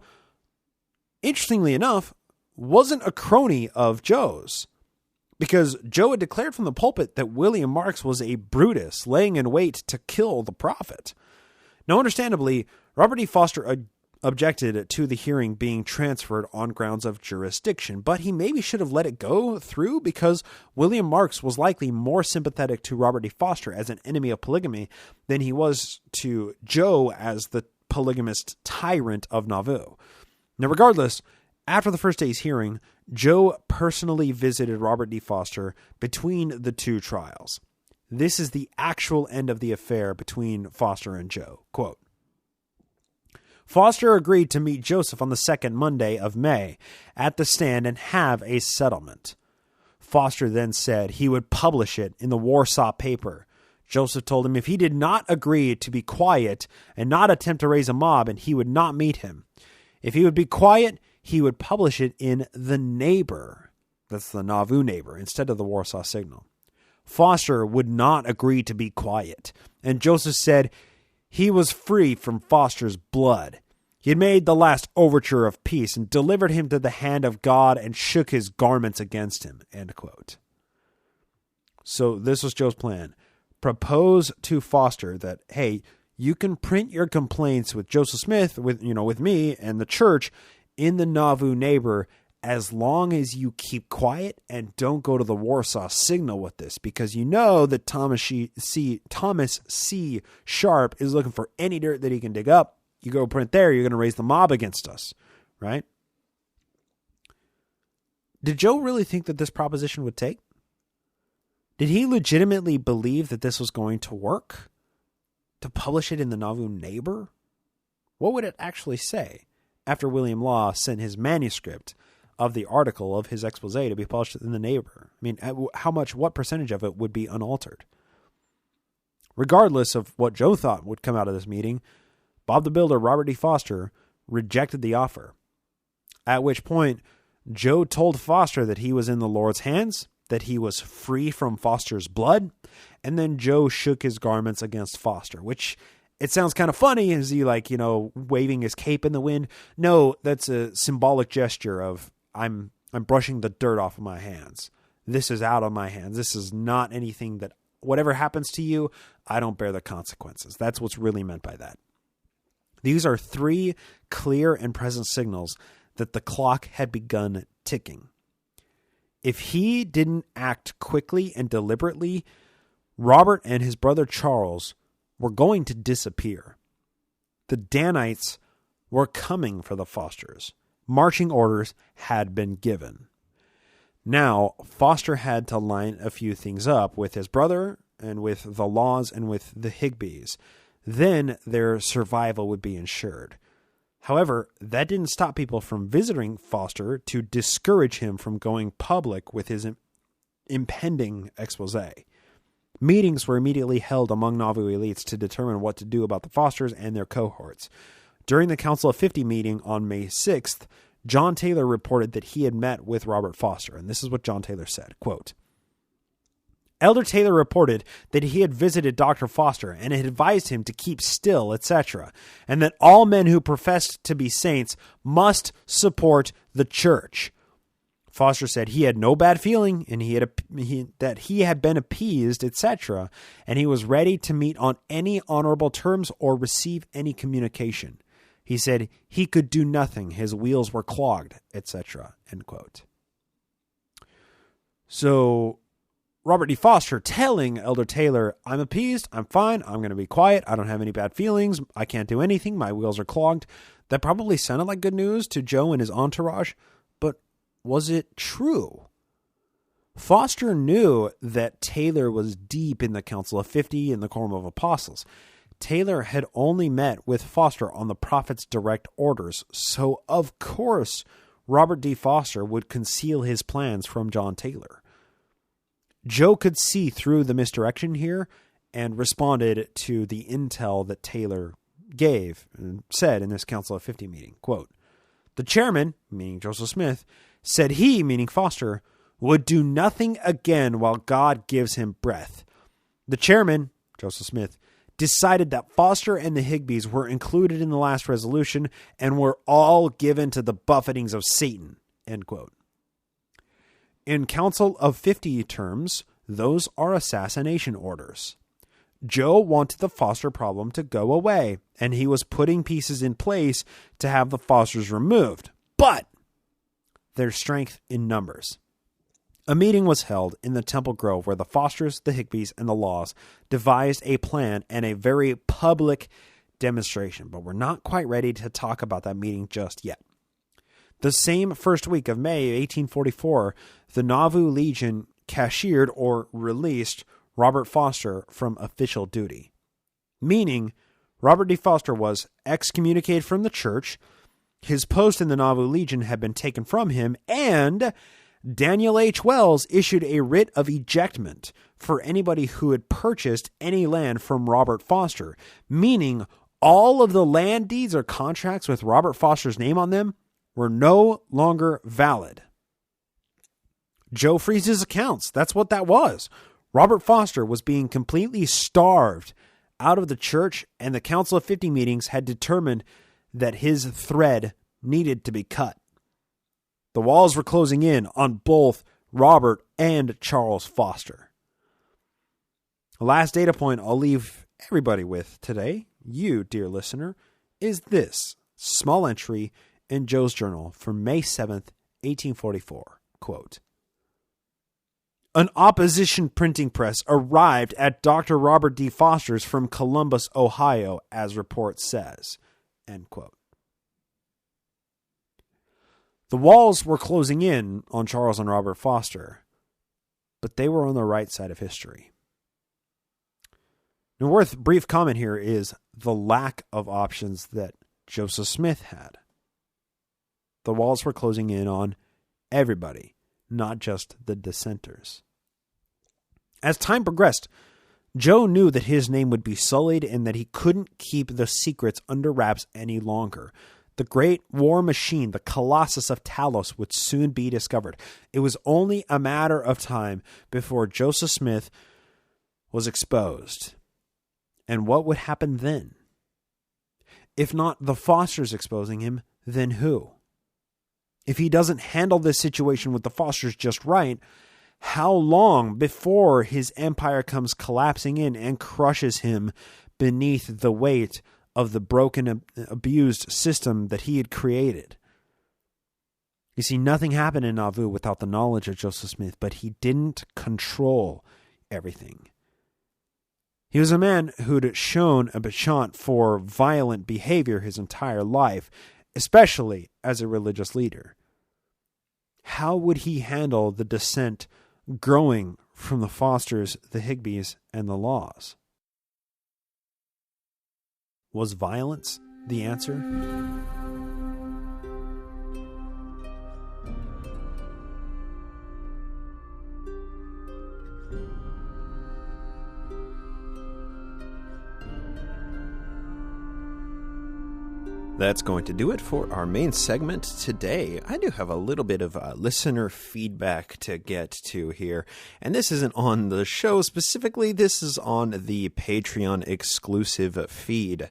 interestingly enough, wasn't a crony of Joe's. Because Joe had declared from the pulpit that William Marks was a Brutus, laying in wait to kill the prophet. Now, understandably, Robert E. Foster objected to the hearing being transferred on grounds of jurisdiction, but he maybe should have let it go through because William Marks was likely more sympathetic to Robert E. Foster as an enemy of polygamy than he was to Joe as the polygamist tyrant of Nauvoo. Now, regardless, after the first day's hearing, Joe personally visited Robert D. Foster between the two trials. This is the actual end of the affair between Foster and Joe. Quote, Foster agreed to meet Joseph on the second Monday of May at the stand and have a settlement. Foster then said he would publish it in the Warsaw paper. Joseph told him if he did not agree to be quiet and not attempt to raise a mob, and he would not meet him. If he would be quiet, he would publish it in the Neighbor. That's the Nauvoo Neighbor, instead of the Warsaw Signal. Foster would not agree to be quiet, and Joseph said he was free from Foster's blood. He had made the last overture of peace and delivered him to the hand of God and shook his garments against him. End quote. So this was Joe's plan. Propose to Foster that, hey, you can print your complaints with Joseph Smith, with me and the church in the Nauvoo Neighbor, as long as you keep quiet and don't go to the Warsaw Signal with this, because you know that Thomas C. Sharp is looking for any dirt that he can dig up. You go print there, you're going to raise the mob against us, right? Did Joe really think that this proposition would take? Did he legitimately believe that this was going to work? To publish it in the Nauvoo Neighbor? What would it actually say after William Law sent his manuscript of the article of his expose to be published in the Neighbor? I mean, what percentage of it would be unaltered? Regardless of what Joe thought would come out of this meeting, Bob the Builder, Robert D. Foster, rejected the offer. At which point, Joe told Foster that he was in the Lord's hands, that he was free from Foster's blood, and then Joe shook his garments against Foster, which it sounds kind of funny. Is he waving his cape in the wind? No, that's a symbolic gesture of I'm brushing the dirt off of my hands. This is out of my hands. This is not anything that whatever happens to you, I don't bear the consequences. That's what's really meant by that. These are three clear and present signals that the clock had begun ticking. If he didn't act quickly and deliberately, Robert and his brother Charles were going to disappear. The Danites were coming for the Fosters. Marching orders had been given. Now, Foster had to line a few things up with his brother and with the Laws and with the Higbees. Then their survival would be ensured. However, that didn't stop people from visiting Foster to discourage him from going public with his impending expose. Meetings were immediately held among Nauvoo elites to determine what to do about the Fosters and their cohorts. During the Council of 50 meeting on May 6th, John Taylor reported that he had met with Robert Foster, and this is what John Taylor said, quote, Elder Taylor reported that he had visited Dr. Foster and had advised him to keep still, etc., and that all men who professed to be saints must support the church. Foster said he had no bad feeling and that he had been appeased, etc., and he was ready to meet on any honorable terms or receive any communication. He said he could do nothing. His wheels were clogged, etc., end quote. So Robert D. Foster telling Elder Taylor, I'm appeased, I'm fine, I'm going to be quiet, I don't have any bad feelings, I can't do anything, my wheels are clogged. That probably sounded like good news to Joe and his entourage, but was it true? Foster knew that Taylor was deep in the Council of 50 and the Quorum of Apostles. Taylor had only met with Foster on the prophet's direct orders, so of course Robert D. Foster would conceal his plans from John Taylor. Joe could see through the misdirection here and responded to the intel that Taylor gave and said in this Council of 50 meeting, quote, the chairman, meaning Joseph Smith, said he, meaning Foster, would do nothing again while God gives him breath. The chairman, Joseph Smith, decided that Foster and the Higbees were included in the last resolution and were all given to the buffetings of Satan, end quote. In Council of 50 terms, those are assassination orders. Joe wanted the Foster problem to go away, and he was putting pieces in place to have the Fosters removed. But there's strength in numbers. A meeting was held in the Temple Grove where the Fosters, the Higbees, and the Laws devised a plan and a very public demonstration, but we're not quite ready to talk about that meeting just yet. The same first week of May 1844, the Nauvoo Legion cashiered or released Robert Foster from official duty, meaning Robert D. Foster was excommunicated from the church, his post in the Nauvoo Legion had been taken from him, and Daniel H. Wells issued a writ of ejectment for anybody who had purchased any land from Robert Foster, meaning all of the land deeds or contracts with Robert Foster's name on them were no longer valid. Joe freezes accounts. That's what that was. Robert Foster was being completely starved out of the church, and the Council of 50 meetings had determined that his thread needed to be cut. The walls were closing in on both Robert and Charles Foster. The last data point I'll leave everybody with today, you, dear listener, is this small entry in Joe's journal from May 7th, 1844. Quote, "An opposition printing press arrived at Dr. Robert D. Foster's from Columbus, Ohio, as report says." End quote. The walls were closing in on Charles and Robert Foster, but they were on the right side of history. Now, worth brief comment here is the lack of options that Joseph Smith had. The walls were closing in on everybody, not just the dissenters. As time progressed, Joe knew that his name would be sullied and that he couldn't keep the secrets under wraps any longer. The great war machine, the Colossus of Talos, would soon be discovered. It was only a matter of time before Joseph Smith was exposed. And what would happen then? If not the Fosters exposing him, then who? If he doesn't handle this situation with the Fosters just right, how long before his empire comes collapsing in and crushes him beneath the weight of the broken, abused system that he had created? You see, nothing happened in Nauvoo without the knowledge of Joseph Smith, but he didn't control everything. He was a man who'd shown a penchant for violent behavior his entire life, especially as a religious leader. How would he handle the dissent growing from the Fosters, the Higbees, and the Laws? Was violence the answer? That's going to do it for our main segment today. I do have a little bit of listener feedback to get to here. And this isn't on the show specifically. This is on the Patreon exclusive feed.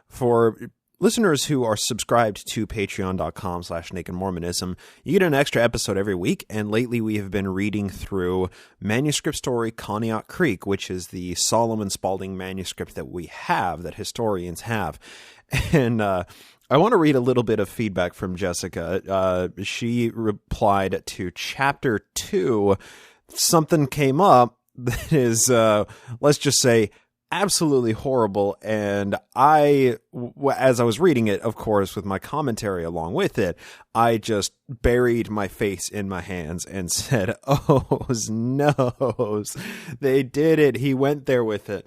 For listeners who are subscribed to patreon.com/nakedmormonism, you get an extra episode every week. And lately we have been reading through manuscript story Conneaut Creek, which is the Solomon Spaulding manuscript that we have, that historians have. And I want to read a little bit of feedback from Jessica. She replied to Chapter 2. Something came up that is, let's just say, absolutely horrible. And as I was reading it, of course, with my commentary along with it, I just buried my face in my hands and said, "Oh, noes. They did it. He went there with it."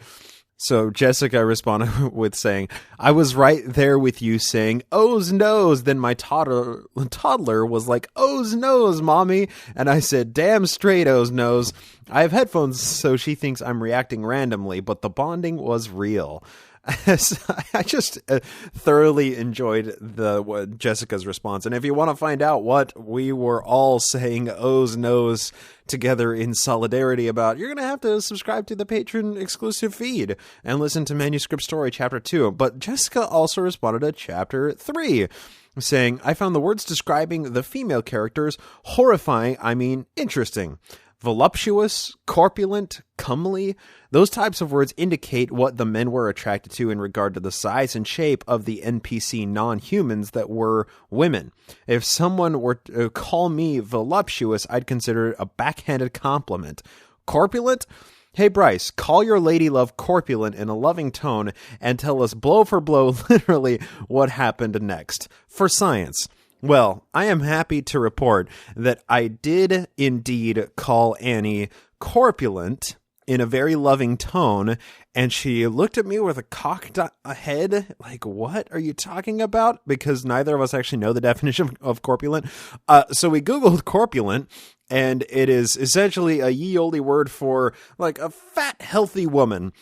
So Jessica responded with saying, "I was right there with you saying, 'Oh's nose.' Then my toddler was like, 'Oh's nose, mommy.' And I said, 'Damn straight, Oh's nose.' I have headphones, so she thinks I'm reacting randomly, but the bonding was real." I just thoroughly enjoyed Jessica's response. And if you want to find out what we were all saying "Oh's nose" together in solidarity about, you're going to have to subscribe to the Patreon exclusive feed and listen to Manuscript Story Chapter 2. But Jessica also responded to Chapter 3, saying, "I found the words describing the female characters horrifying, interesting. Voluptuous, corpulent, comely, those types of words indicate what the men were attracted to in regard to the size and shape of the NPC non-humans that were women. If someone were to call me voluptuous, I'd consider it a backhanded compliment. Corpulent? Hey Bryce, call your lady love corpulent in a loving tone and tell us blow for blow literally what happened next. For science." Well, I am happy to report that I did indeed call Annie corpulent, in a very loving tone, and she looked at me with a cocked head, like, what are you talking about? Because neither of us actually know the definition of corpulent. So we Googled corpulent, and it is essentially a ye olde word for like a fat, healthy woman.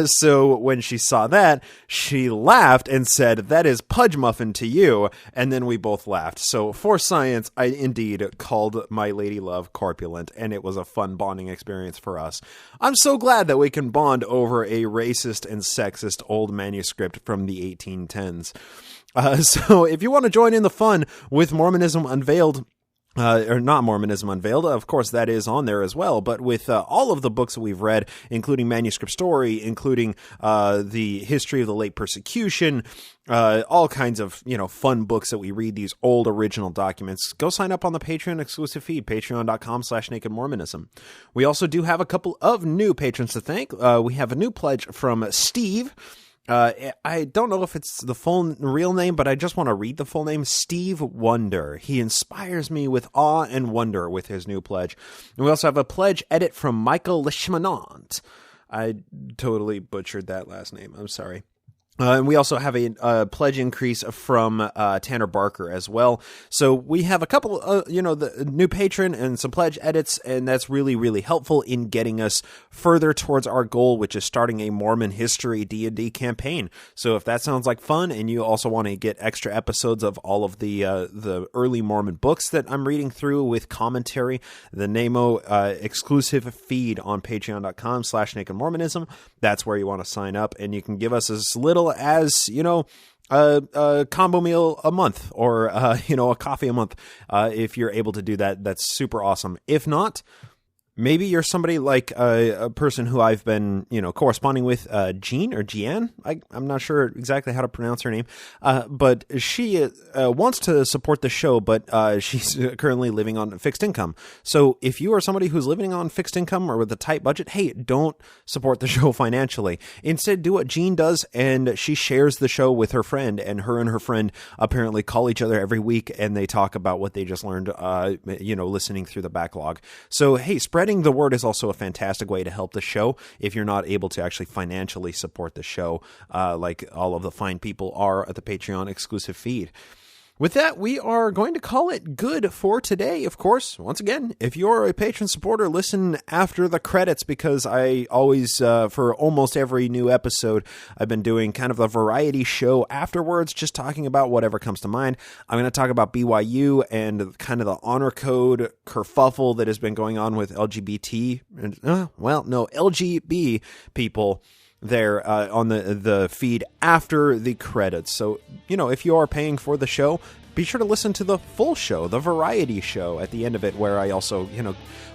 So when she saw that, she laughed and said, "That is Pudge Muffin to you." And then we both laughed. So for science, I indeed called my lady love corpulent, and it was a fun bonding experience for us. I'm so glad that we can bond over a racist and sexist old manuscript from the 1810s. So if you want to join in the fun with Mormonism Unveiled, or not Mormonism Unveiled, of course that is on there as well, but with all of the books that we've read, including Manuscript Story, including the history of the late persecution, all kinds of, fun books that we read, these old original documents, go sign up on the Patreon exclusive feed, patreon.com/nakedmormonism. We also do have a couple of new patrons to thank. We have a new pledge from Steve. I don't know if it's the full real name, but I just want to read the full name. Steve Wonder. He inspires me with awe and wonder with his new pledge. And we also have a pledge edit from Michael Leschmanant. I totally butchered that last name. I'm sorry. And we also have a pledge increase from Tanner Barker as well. So we have a couple, the new patron and some pledge edits, and that's really, really helpful in getting us further towards our goal, which is starting a Mormon history D&D campaign. So if that sounds like fun, and you also want to get extra episodes of all of the early Mormon books that I'm reading through with commentary, the NAMO exclusive feed on patreon.com/nakedmormonism, that's where you want to sign up, and you can give us as little as, a combo meal a month, or, a coffee a month. If you're able to do that, that's super awesome. If not, maybe you're somebody like a person who I've been, corresponding with, Jean or Jeanne. I'm not sure exactly how to pronounce her name, but she wants to support the show, but she's currently living on fixed income. So if you are somebody who's living on fixed income or with a tight budget, hey, don't support the show financially. Instead, do what Jean does, and she shares the show with her friend, and her friend apparently call each other every week, and they talk about what they just learned, listening through the backlog. So, hey, spreading the word is also a fantastic way to help the show if you're not able to actually financially support the show, like all of the fine people are at the Patreon exclusive feed. With that, we are going to call it good for today. Of course, once again, if you're a patron supporter, listen after the credits, because I always, for almost every new episode, I've been doing kind of a variety show afterwards, just talking about whatever comes to mind. I'm going to talk about BYU and kind of the honor code kerfuffle that has been going on with LGBT, LGB people there on the feed after the credits. So, if you are paying for the show, be sure to listen to the full show, the variety show at the end of it, where I also,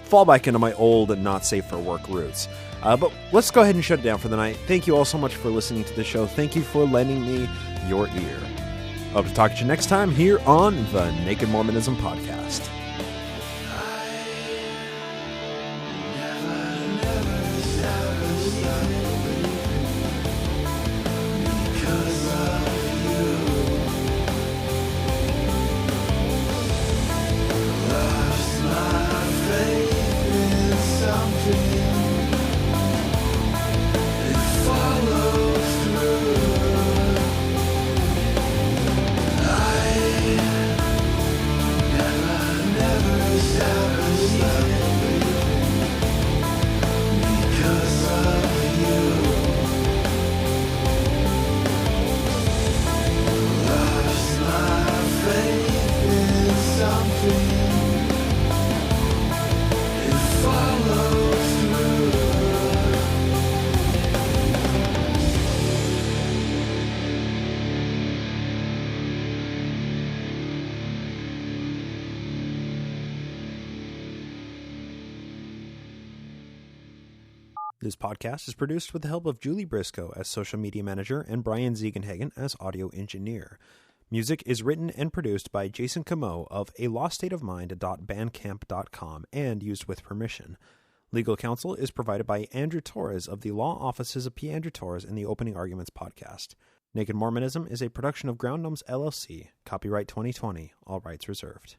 fall back into my old and not safe for work roots. But let's go ahead and shut it down for the night. Thank you all so much for listening to the show. Thank you for lending me your ear. Hope to talk to you next time here on the Naked Mormonism Podcast. This podcast is produced with the help of Julie Briscoe as social media manager and Brian Ziegenhagen as audio engineer. Music is written and produced by Jason Camo of aloststateofmind.bandcamp.com and used with permission. Legal counsel is provided by Andrew Torres of the Law Offices of P. Andrew Torres and the Opening Arguments podcast. Naked Mormonism is a production of Ground Gnomes LLC. Copyright 2020. All rights reserved.